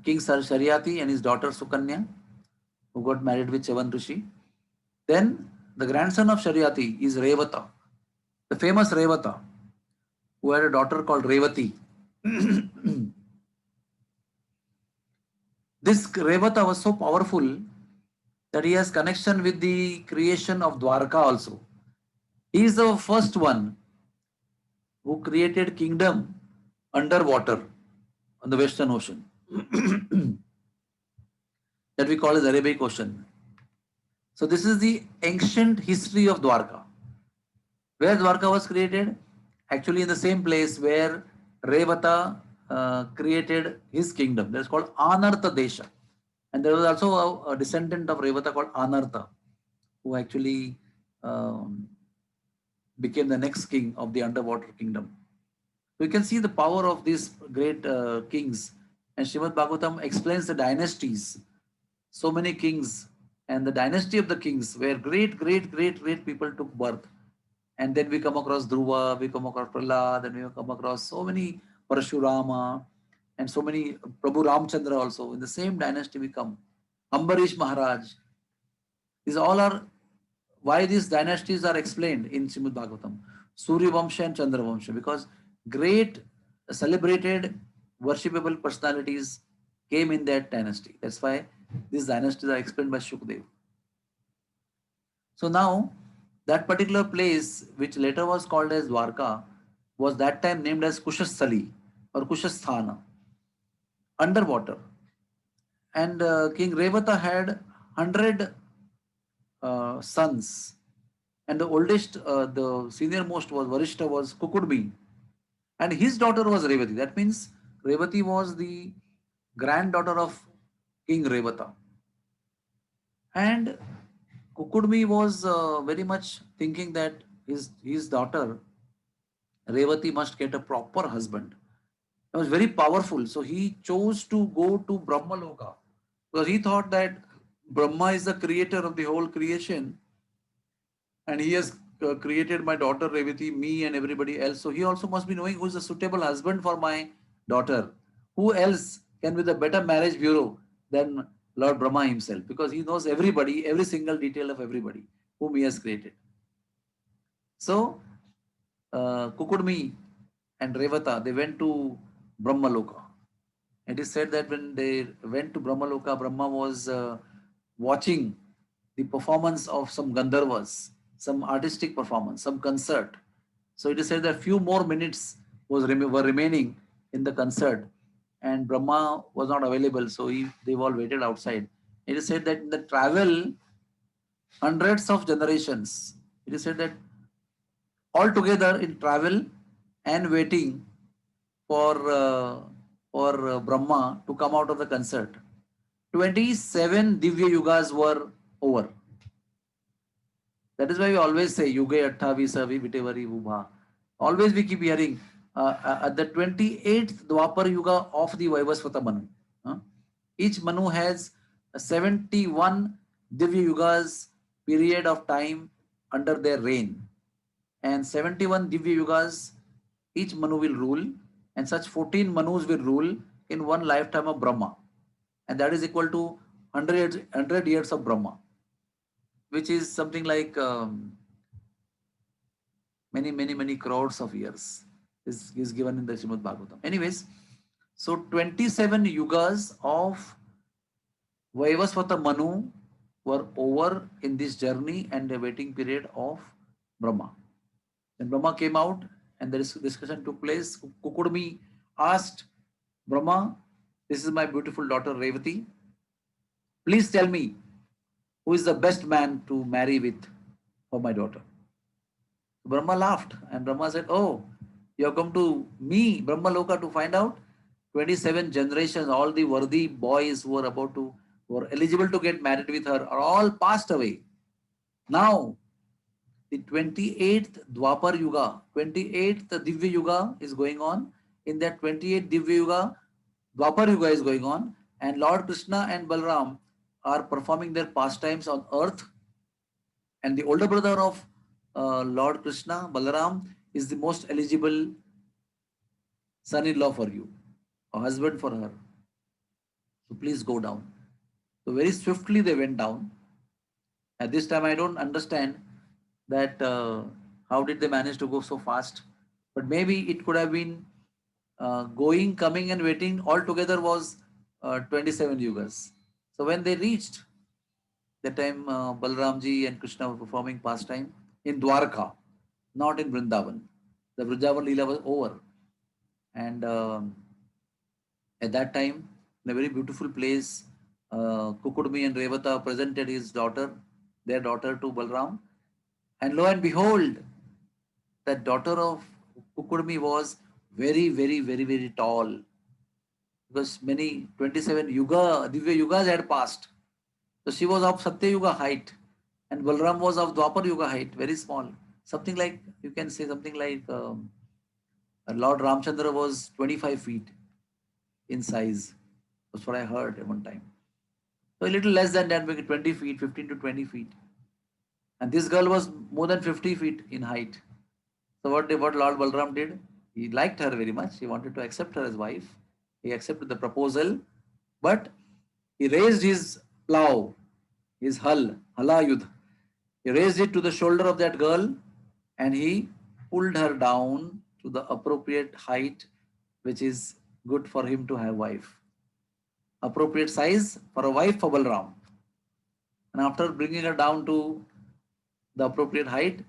King Shariati and his daughter Sukanya, who got married with Chavan Rishi. Then the grandson of Shariati is Revata, the famous Revata, who had a daughter called Revati. This Revata was so powerful that he has connection with the creation of Dwarka also. He is the first one who created kingdom underwater on the Western Ocean that we call as Arabic Ocean. So this is the ancient history of Dwarka. Where Dwarka was created? Actually in the same place where Revata created his kingdom. That's called Anartha Desha. And there was also a descendant of Revata called Anartha, who actually became the next king of the underwater kingdom. So you can see the power of these great kings. And Srimad Bhagavatam explains the dynasties. So many kings and the dynasty of the kings where great people took birth. And then we come across Dhruva, we come across Prahlad, and we come across so many Parashurama and so many Prabhu Ramchandra also. In the same dynasty we come. Ambarish Maharaj. These all are why these dynasties are explained in Srimad Bhagavatam. Surya Vamsha and Chandra Vamsha, because great celebrated worshipable personalities came in that dynasty. That's why these dynasties are explained by Shukdev. So now that particular place, which later was called as Dwarka, was that time named as Kushasthali or Kushasthana, underwater. And King Revata had 100 sons and the oldest, the senior most was Varishta was Kukudmi, and his daughter was Revati. That means Revati was the granddaughter of King Revata. And Kukudmi was very much thinking that his daughter Revati must get a proper husband. He was very powerful, so he chose to go to Brahmaloka because he thought that Brahma is the creator of the whole creation, and he has created my daughter Revati, me, and everybody else. So he also must be knowing who is a suitable husband for my daughter. Who else can be the better marriage bureau than Lord Brahma himself? Because he knows everybody, every single detail of everybody whom he has created. So Kukudmi and Revata, they went to Brahmaloka. It is said that when they went to Brahmaloka, Brahma was watching the performance of some Gandharvas, some artistic performance, some concert. So it is said that few more minutes were remaining in the concert, and Brahma was not available, so they all waited outside. It is said that in the travel, hundreds of generations, it is said that all together in travel and waiting for Brahma to come out of the concert, 27 Divya Yugas were over. That is why we always say Yuge Attavi Savi Vitevari Ubha. Always we keep hearing at the 28th Dwapar Yuga of the Vaivasvata Manu. Each Manu has 71 Divya Yugas period of time under their reign. And 71 Divya Yugas, each Manu will rule, and such 14 Manus will rule in one lifetime of Brahma. And that is equal to 100 years of Brahma, which is something like many crores of years is given in the Srimad Bhagavatam. Anyways, so 27 yugas of Vaivasvata Manu were over in this journey and the waiting period of Brahma. Then Brahma came out and the discussion took place. Kukudmi asked Brahma, "This is my beautiful daughter Revati. Please tell me who is the best man to marry with for my daughter." Brahma laughed and Brahma said, "Oh, you have come to me, Brahma Loka, to find out 27 generations, all the worthy boys who were eligible to get married with her are all passed away. Now, the 28th Dwapar Yuga, 28th Divya Yuga is going on. In that 28th Divya Yuga, Dwapar Yuga is going on, and Lord Krishna and Balram are performing their pastimes on earth. And the older brother of Lord Krishna, Balaram, is the most eligible son-in-law for you, a husband for her. So please go down." So very swiftly they went down. At this time, I don't understand that how did they manage to go so fast. But maybe it could have been going, coming and waiting altogether was 27 yugas. So when they reached, that time Balramji and Krishna were performing pastime in Dwarka, not in Vrindavan. The Vrindavan Leela was over. And at that time, in a very beautiful place, Kukudmi and Revata presented their daughter to Balram. And lo and behold, that daughter of Kukudmi was very tall. Because many 27 Divya Yugas had passed. So she was of Satya Yuga height. And Balram was of Dwapar Yuga height, very small. Something like, you can say something like Lord Ramchandra was 25 feet in size. That's what I heard at one time. So a little less than that, maybe 20 feet, 15 to 20 feet. And this girl was more than 50 feet in height. So what Lord Balram did, he liked her very much. He wanted to accept her as wife. He accepted the proposal, but he raised his plow, his hull, Halayudh. He raised it to the shoulder of that girl and he pulled her down to the appropriate height, which is good for him to have wife. Appropriate size for a wife for Balram. And after bringing her down to the appropriate height,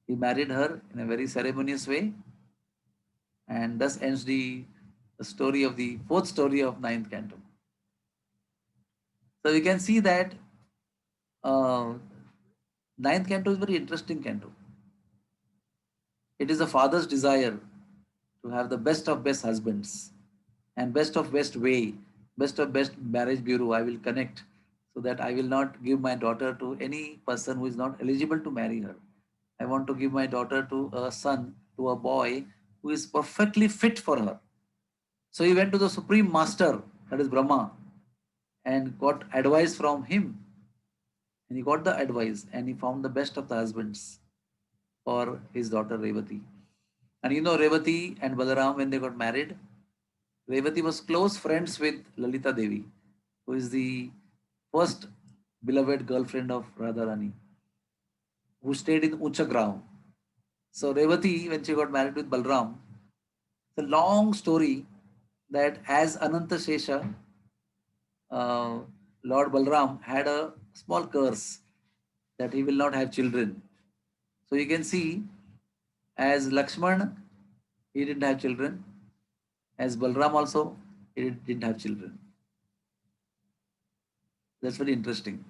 he married her in a very ceremonious way. And thus ends the story of the fourth story of ninth canto. So you can see that Ninth canto is very interesting canto. It is a father's desire to have the best of best husbands and best of best way, best of best marriage bureau. I will connect so that I will not give my daughter to any person who is not eligible to marry her. I want to give my daughter to a son, to a boy who is perfectly fit for her. So he went to the Supreme Master, that is Brahma, and got advice from him. And he got the advice and he found the best of the husbands for his daughter Revati. And you know, Revati and Balaram, when they got married, Revati was close friends with Lalita Devi, who is the first beloved girlfriend of Radharani, who stayed in Uchagrav. So Revati, when she got married with Balram, it's a long story that as Ananta Shesha, uh, Lord Balram had a small curse that he will not have children. So you can see, as Lakshman, he didn't have children. As Balram also, he didn't have children. That's very interesting.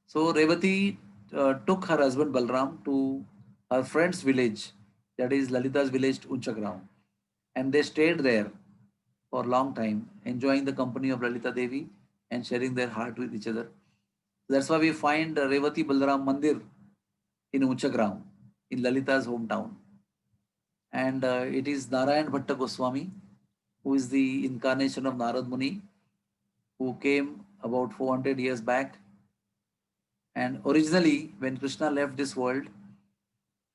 So Revati took her husband Balram to her friend's village, that is Lalita's village, Unchagram, and they stayed there for a long time, enjoying the company of Lalita Devi and sharing their heart with each other. That's why we find Revati Balram Mandir in Unchagram, in Lalita's hometown. And it is Narayan Bhatta Goswami, who is the incarnation of Narad Muni, who came about 400 years back. And originally, when Krishna left this world,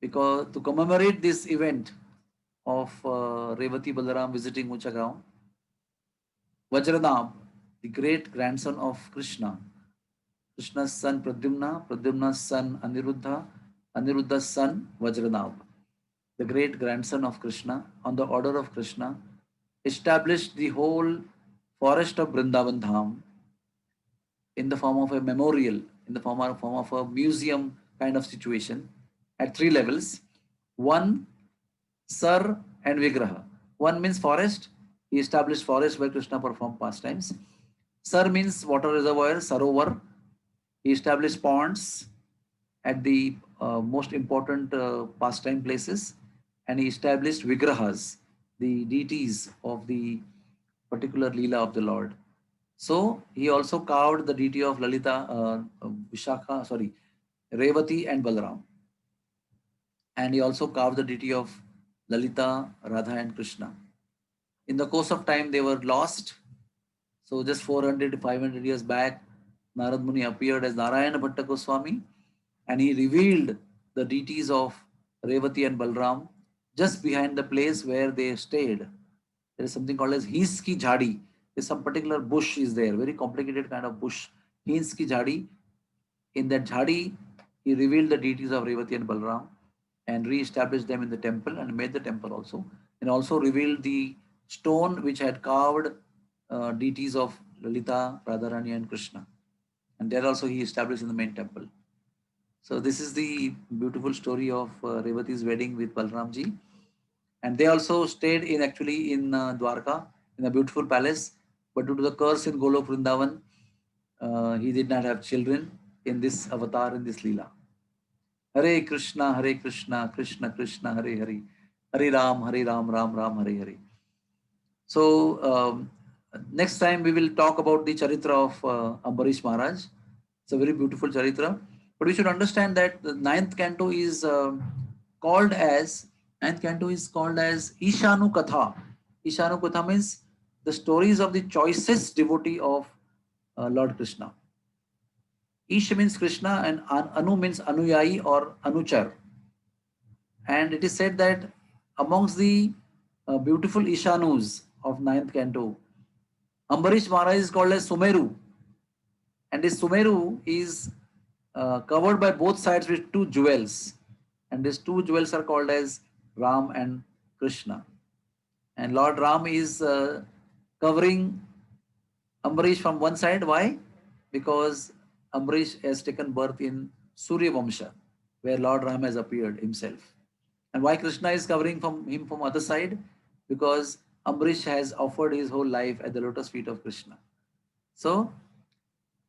because to commemorate this event of Revati Balaram visiting Uchagaon, Vajranab, the great grandson of Krishna, Krishna's son Pradyumna, Pradyumna's son Aniruddha, Aniruddha's son Vajranab, the great grandson of Krishna, on the order of Krishna, established the whole forest of Vrindavan Dham in the form of a memorial, in the form of a museum kind of situation at three levels. One, Sar and Vigraha. One means forest. He established forest where Krishna performed pastimes. Sar means water reservoir, Sarovar. He established ponds at the most important pastime places. And he established Vigrahas, the deities of the particular Leela of the Lord. So he also carved the deity of Lalita, Revati and Balaram. And he also carved the deity of Lalita, Radha and Krishna. In the course of time, they were lost. So just 400 to 500 years back, Narad Muni appeared as Narayana Bhatta Goswami and he revealed the deities of Revati and Balram just behind the place where they stayed. There is something called as Hins Ki Jhadi. There's some particular bush is there, very complicated kind of bush. Hins Ki Jhadi. In that Jhadi, he revealed the deities of Revati and Balram and re-established them in the temple and made the temple also. And also revealed the stone which had carved deities of Lalita, Radharani and Krishna. And there also he established in the main temple. So this is the beautiful story of Revati's wedding with Balramji. And they also stayed in actually in Dwarka in a beautiful palace. But due to the curse in Golok Vrindavan, he did not have children in this avatar, in this Leela. Hare Krishna, Krishna Krishna, Hare Hare. Hare Ram, Ram Ram, Hare Hare. So next time we will talk about the charitra of Ambarish Maharaj. It's a very beautiful charitra. But we should understand that the ninth canto is called as Ishanu Katha. Ishanu Katha means the stories of the choicest devotee of Lord Krishna. Ish means Krishna and Anu means Anuyai or Anuchar. And it is said that amongst the beautiful Ishanus of ninth canto, Ambarish Maharaj is called as Sumeru. And this Sumeru is covered by both sides with two jewels. And these two jewels are called as Ram and Krishna. And Lord Ram is covering Ambarish from one side. Why? Because Ambarish has taken birth in Surya Vamsha, where Lord Ram has appeared himself. And why Krishna is covering from him from other side? Because Ambarish has offered his whole life at the lotus feet of Krishna. So,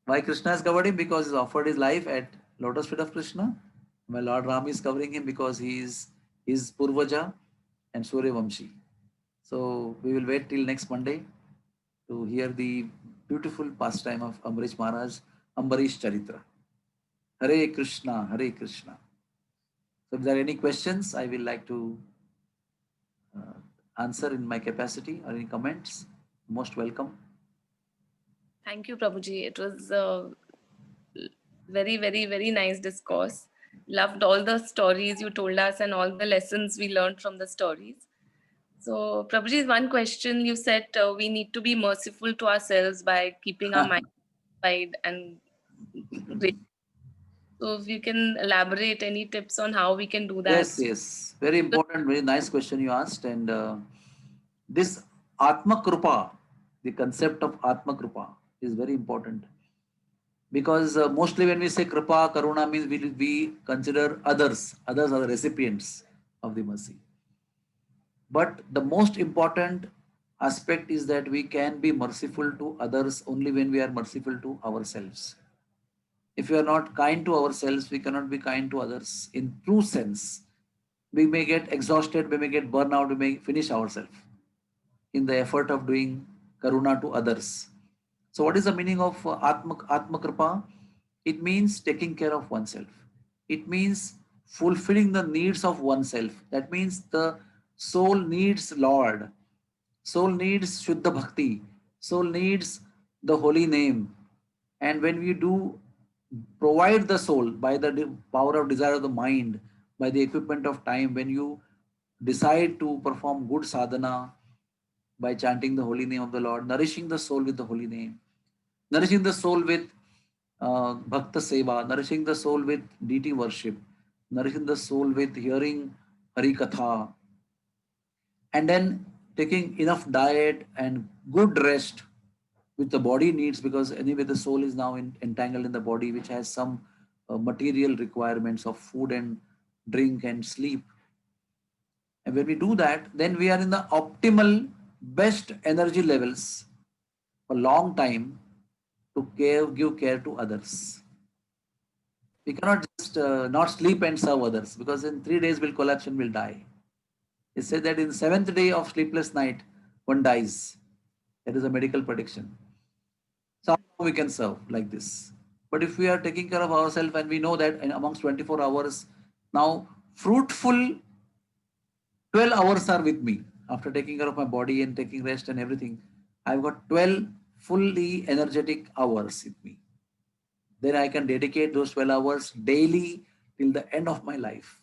why Krishna has covered him? Because he offered his life at lotus feet of Krishna. My Lord Ram is covering him because he is Purvaja and Suryavamshi. So we will wait till next Monday to hear the beautiful pastime of Amrish Maharaj, Ambarish Charitra. Hare Krishna, Hare Krishna. So if there are any questions, I will like to uh, answer in my capacity or any comments. Most welcome. Thank you, Prabhuji. It was a very, very, very nice discourse. Loved all the stories you told us and all the lessons we learned from the stories. So, Prabhuji, one question you said we need to be merciful to ourselves by keeping our mind occupied and great. So, if you can elaborate any tips on how we can do that. Yes, yes. Very important, very nice question you asked. And this Atma Krupa, the concept of Atma Krupa is very important. Because mostly when we say Kripa, Karuna means we consider others. Others are the recipients of the mercy. But the most important aspect is that we can be merciful to others only when we are merciful to ourselves. If we are not kind to ourselves, we cannot be kind to others in true sense. We may get exhausted, we may get burnout, we may finish ourselves in the effort of doing karuna to others. So, what is the meaning of Atma Kripa? It means taking care of oneself. It means fulfilling the needs of oneself. That means the soul needs Lord, soul needs Shuddha Bhakti, soul needs the holy name. And when we do provide the soul by the power of desire of the mind, by the equipment of time, when you decide to perform good sadhana by chanting the holy name of the Lord, nourishing the soul with the holy name, nourishing the soul with bhakta seva, nourishing the soul with deity worship, nourishing the soul with hearing Hari Katha, and then taking enough diet and good rest which the body needs, because anyway the soul is now entangled in the body which has some material requirements of food and drink and sleep. And when we do that, then we are in the optimal best energy levels for long time to give care to others. We cannot just not sleep and serve others, because in 3 days we'll collapse and we'll die. It said that in the seventh day of sleepless night, one dies. That is a medical prediction. So how we can serve like this? But if we are taking care of ourselves and we know that in amongst 24 hours, now fruitful 12 hours are with me. After taking care of my body and taking rest and everything, I've got 12 fully energetic hours with me. Then I can dedicate those 12 hours daily till the end of my life.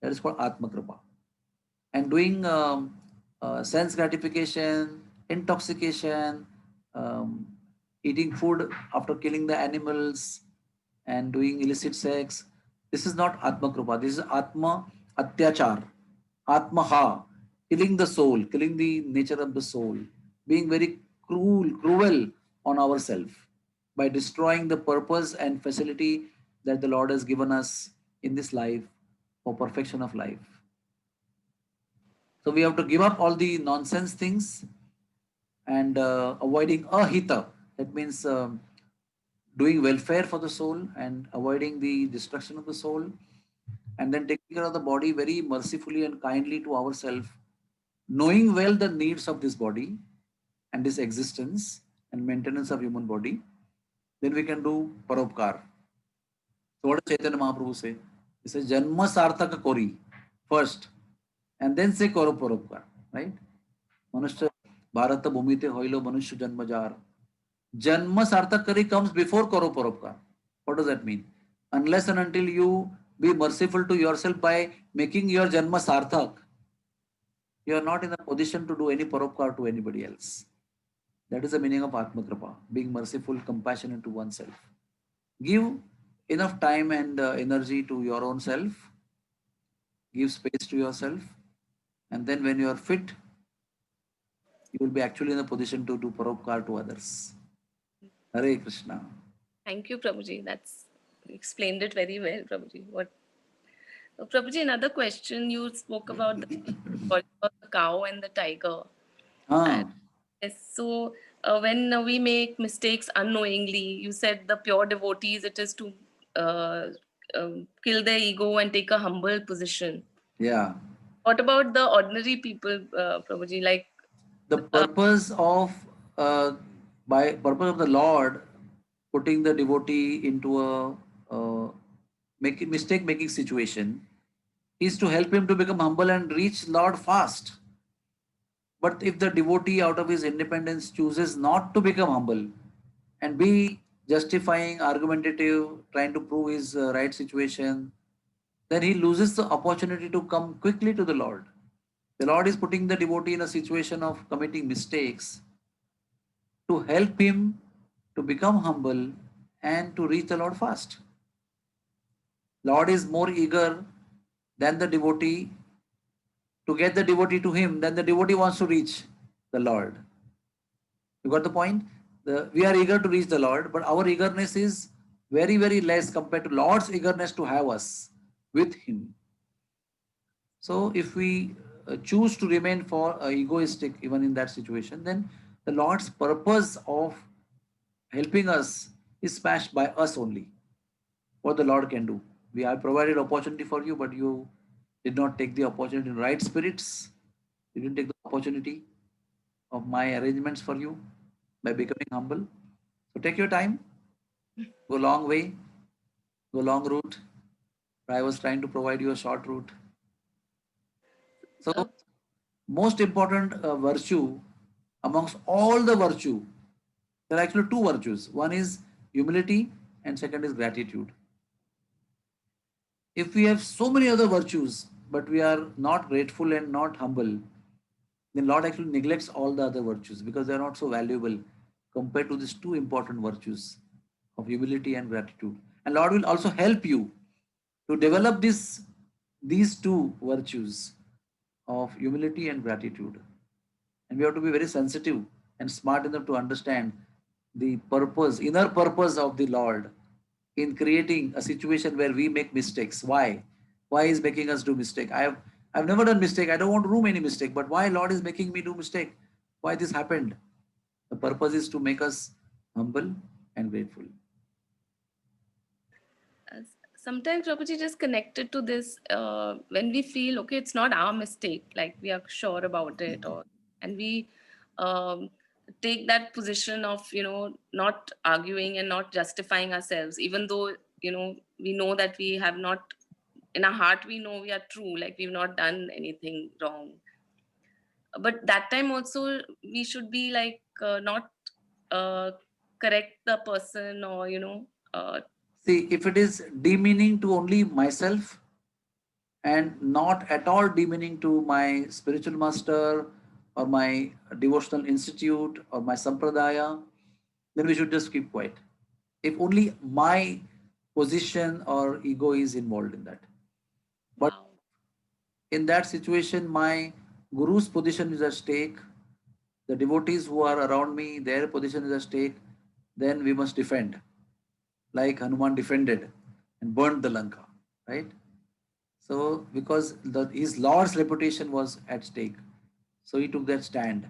That is called Atma Kripa. And doing sense gratification, intoxication, um, eating food after killing the animals, and doing illicit sex. This is not Atma Kripa. This is Atma Atyachar, Atma Ha, killing the soul, killing the nature of the soul, being very cruel on ourselves by destroying the purpose and facility that the Lord has given us in this life for perfection of life. So we have to give up all the nonsense things and avoiding ahita. That means doing welfare for the soul and avoiding the destruction of the soul, and then taking care of the body very mercifully and kindly to ourselves, knowing well the needs of this body and this existence and maintenance of human body. Then we can do paropkar. So what does Chaitanya Mahaprabhu say? He says, Janma sarthaka kori first, and then say karo paropkar, right? Manusya Bharata Bhumite Hoilo Manusya Janmajar. Janma Sarthakari comes before Karo Paropkar. What does that mean? Unless and until you be merciful to yourself by making your Janma Sarthak, you are not in a position to do any Paropkar to anybody else. That is the meaning of Atma Kripa, being merciful, compassionate to oneself. Give enough time and energy to your own self, give space to yourself, and then when you are fit, you will be actually in a position to do Paropkar to others. Hare Krishna. Thank you, Prabhuji. That's explained it very well, Prabhuji. Prabhuji, another question. You spoke about the cow and the tiger. And Ah, yes, so when we make mistakes unknowingly, you said the pure devotees, it is to uh, kill their ego and take a humble position. Yeah. What about the ordinary people, Prabhuji? Like, The purpose of by purpose of the Lord putting the devotee into a mistake making situation is to help him to become humble and reach Lord fast. But if the devotee out of his independence chooses not to become humble and be justifying, argumentative, trying to prove his right situation, then he loses the opportunity to come quickly to the Lord. The Lord is putting the devotee in a situation of committing mistakes to help him to become humble and to reach the Lord fast. Lord is more eager than the devotee to get the devotee to him than the devotee wants to reach the Lord. You got the point? We are eager to reach the Lord, but our eagerness is very, very less compared to Lord's eagerness to have us with him. So if we choose to remain for egoistic even in that situation, then the Lord's purpose of helping us is smashed by us only. What the Lord can do. We have provided opportunity for you, but you did not take the opportunity in right spirits. You didn't take the opportunity of my arrangements for you by becoming humble. So take your time, go long way, go long route. I was trying to provide you a short route. So most important virtue amongst all the virtue, there are actually two virtues. One is humility and second is gratitude. If we have so many other virtues, but we are not grateful and not humble, then Lord actually neglects all the other virtues because they are not so valuable compared to these two important virtues of humility and gratitude. And Lord will also help you to develop these two virtues of humility and gratitude. And we have to be very sensitive and smart enough to understand the purpose, inner purpose of the Lord in creating a situation where we make mistakes. Why? Why is making us do mistake? I've never done mistake. I don't want to do any mistake. But why Lord is making me do mistake? Why this happened? The purpose is to make us humble and grateful. Sometimes Prabhuji just connected to this when we feel okay, it's not our mistake, like we are sure about it, or and we um, take that position of not arguing and not justifying ourselves, even though we know that we have not, in our heart we know we are true, like we've not done anything wrong. But that time also we should be like not uh, correct the person, or See, if it is demeaning to only myself and not at all demeaning to my spiritual master or my devotional institute or my sampradaya, then we should just keep quiet. If only my position or ego is involved in that. But wow. in that situation, my guru's position is at stake, the devotees who are around me, their position is at stake, then we must defend, like Hanuman defended and burned the Lanka, right? So, because his Lord's reputation was at stake, so he took that stand.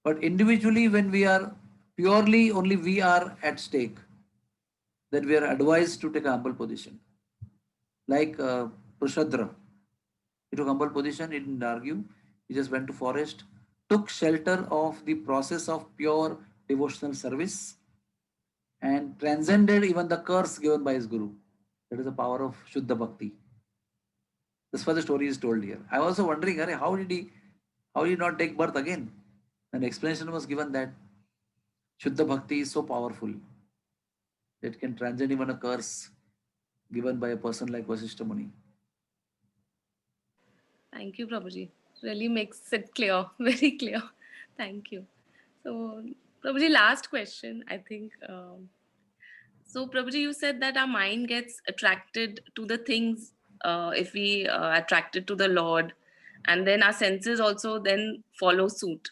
But individually, when we are purely only we are at stake, then we are advised to take a humble position. Like Prashadra, he took humble position, he didn't argue, he just went to forest, took shelter of the process of pure devotional service, and transcended even the curse given by his guru. That is the power of Shuddha Bhakti. That's why the story is told here. I was also wondering, how did he not take birth again? An explanation was given that Shuddha Bhakti is so powerful that it can transcend even a curse given by a person like Vasishtha Muni. Thank you, Prabhuji. Really makes it clear, very clear. Thank you. So, Prabhuji, last question, I think. So, Prabhuji, you said that our mind gets attracted to the things if we attracted to the Lord, and then our senses also then follow suit.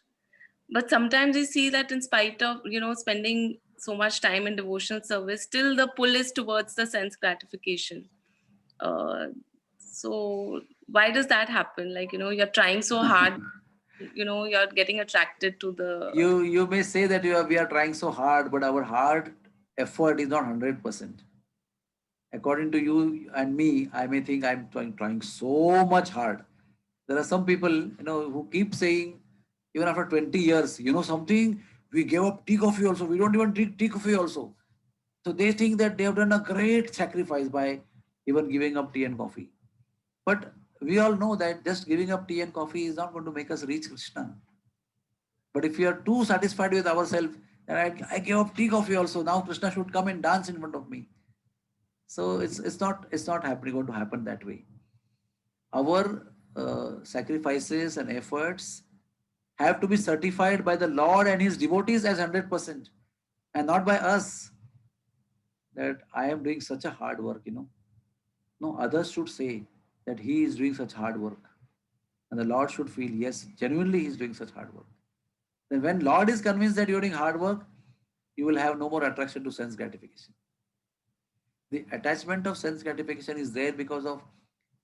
But sometimes we see that in spite of spending so much time in devotional service, still the pull is towards the sense gratification. Uh, so why does that happen? Like you're trying so hard, you're getting attracted to the. You may say that we are trying so hard, but our hard effort is not 100%. According to you and me, I may think I'm trying so much hard. There are some people, who keep saying, even after 20 years, something, we gave up tea coffee also. We don't even drink tea coffee also. So they think that they have done a great sacrifice by even giving up tea and coffee. But we all know that just giving up tea and coffee is not going to make us reach Krishna. But if we are too satisfied with ourselves, then I gave up tea coffee also. Now Krishna should come and dance in front of me. So it's not happening, going to happen that way. Our sacrifices and efforts have to be certified by the Lord and His devotees as 100%, and not by us that I am doing such a hard work. No, others should say that he is doing such hard work, and the Lord should feel yes, genuinely he is doing such hard work. Then when Lord is convinced that you're doing hard work, you will have no more attraction to sense gratification. The attachment of sense gratification is there because of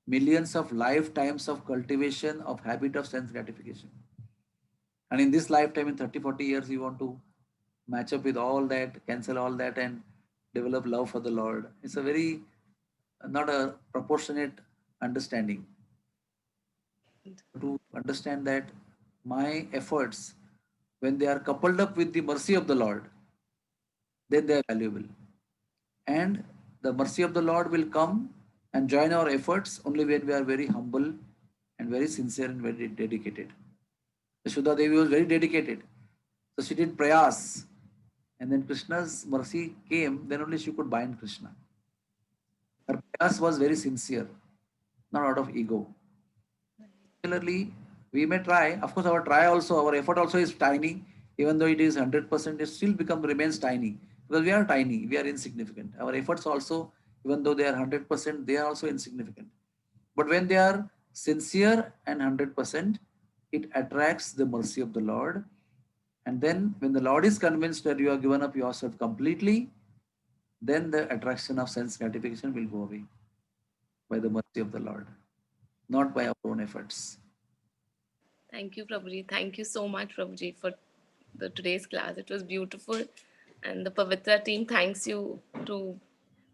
millions of lifetimes of cultivation of habit of sense gratification. And in this lifetime, in 30, 40 years, you want to match up with all that, cancel all that, and develop love for the Lord. It's a very not a proportionate understanding. To understand that my efforts, when they are coupled up with the mercy of the Lord, then they are valuable. And the mercy of the Lord will come and join our efforts only when we are very humble and very sincere and very dedicated. Yashoda Devi was very dedicated. So she did prayas. And then Krishna's mercy came, then only she could bind Krishna. Her prayas was very sincere, not out of ego. Similarly, we may try, of course, our effort also is tiny, even though it is 100%, it still remains tiny because we are tiny, we are insignificant. Our efforts also, even though they are 100%, they are also insignificant. But when they are sincere and 100%, it attracts the mercy of the Lord. And then when the Lord is convinced that you have given up yourself completely, then the attraction of sense gratification will go away by the mercy of the Lord, not by our own efforts. Thank you, Prabhuji. Thank you so much, Prabhuji, for today's class. It was beautiful. And the Pavitra team thanks you to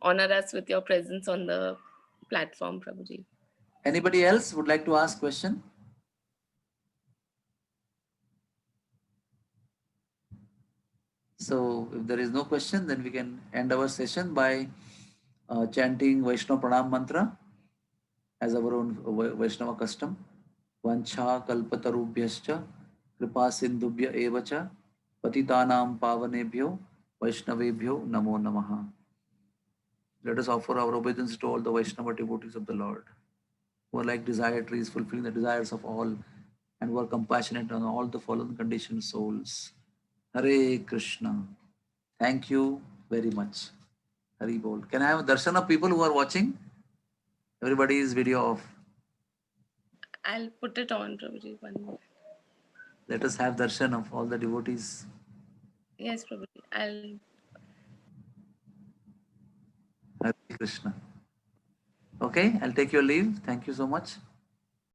honor us with your presence on the platform, Prabhuji. Anybody else would like to ask question? So if there is no question, then we can end our session by chanting Vaishnava Pranam mantra as our own Vaishnava custom. Vancha kalpatarubhyascha kripa sindhubhya evacha patitanam pavanebhyo Vaishnavebhyo namo namaha. Let us offer our obeisance to all the Vaishnava devotees of the Lord, who are like desire trees, fulfilling the desires of all, and who are compassionate on all the fallen conditioned souls. Hare Krishna. Thank you very much. Hari Bol. Can I have a darshan of people who are watching? Everybody is video off. I'll put it on, Prabhuji. 1 minute. Let us have darshan of all the devotees. Yes, Prabhuji. I'll. Hare Krishna. Okay, I'll take your leave. Thank you so much.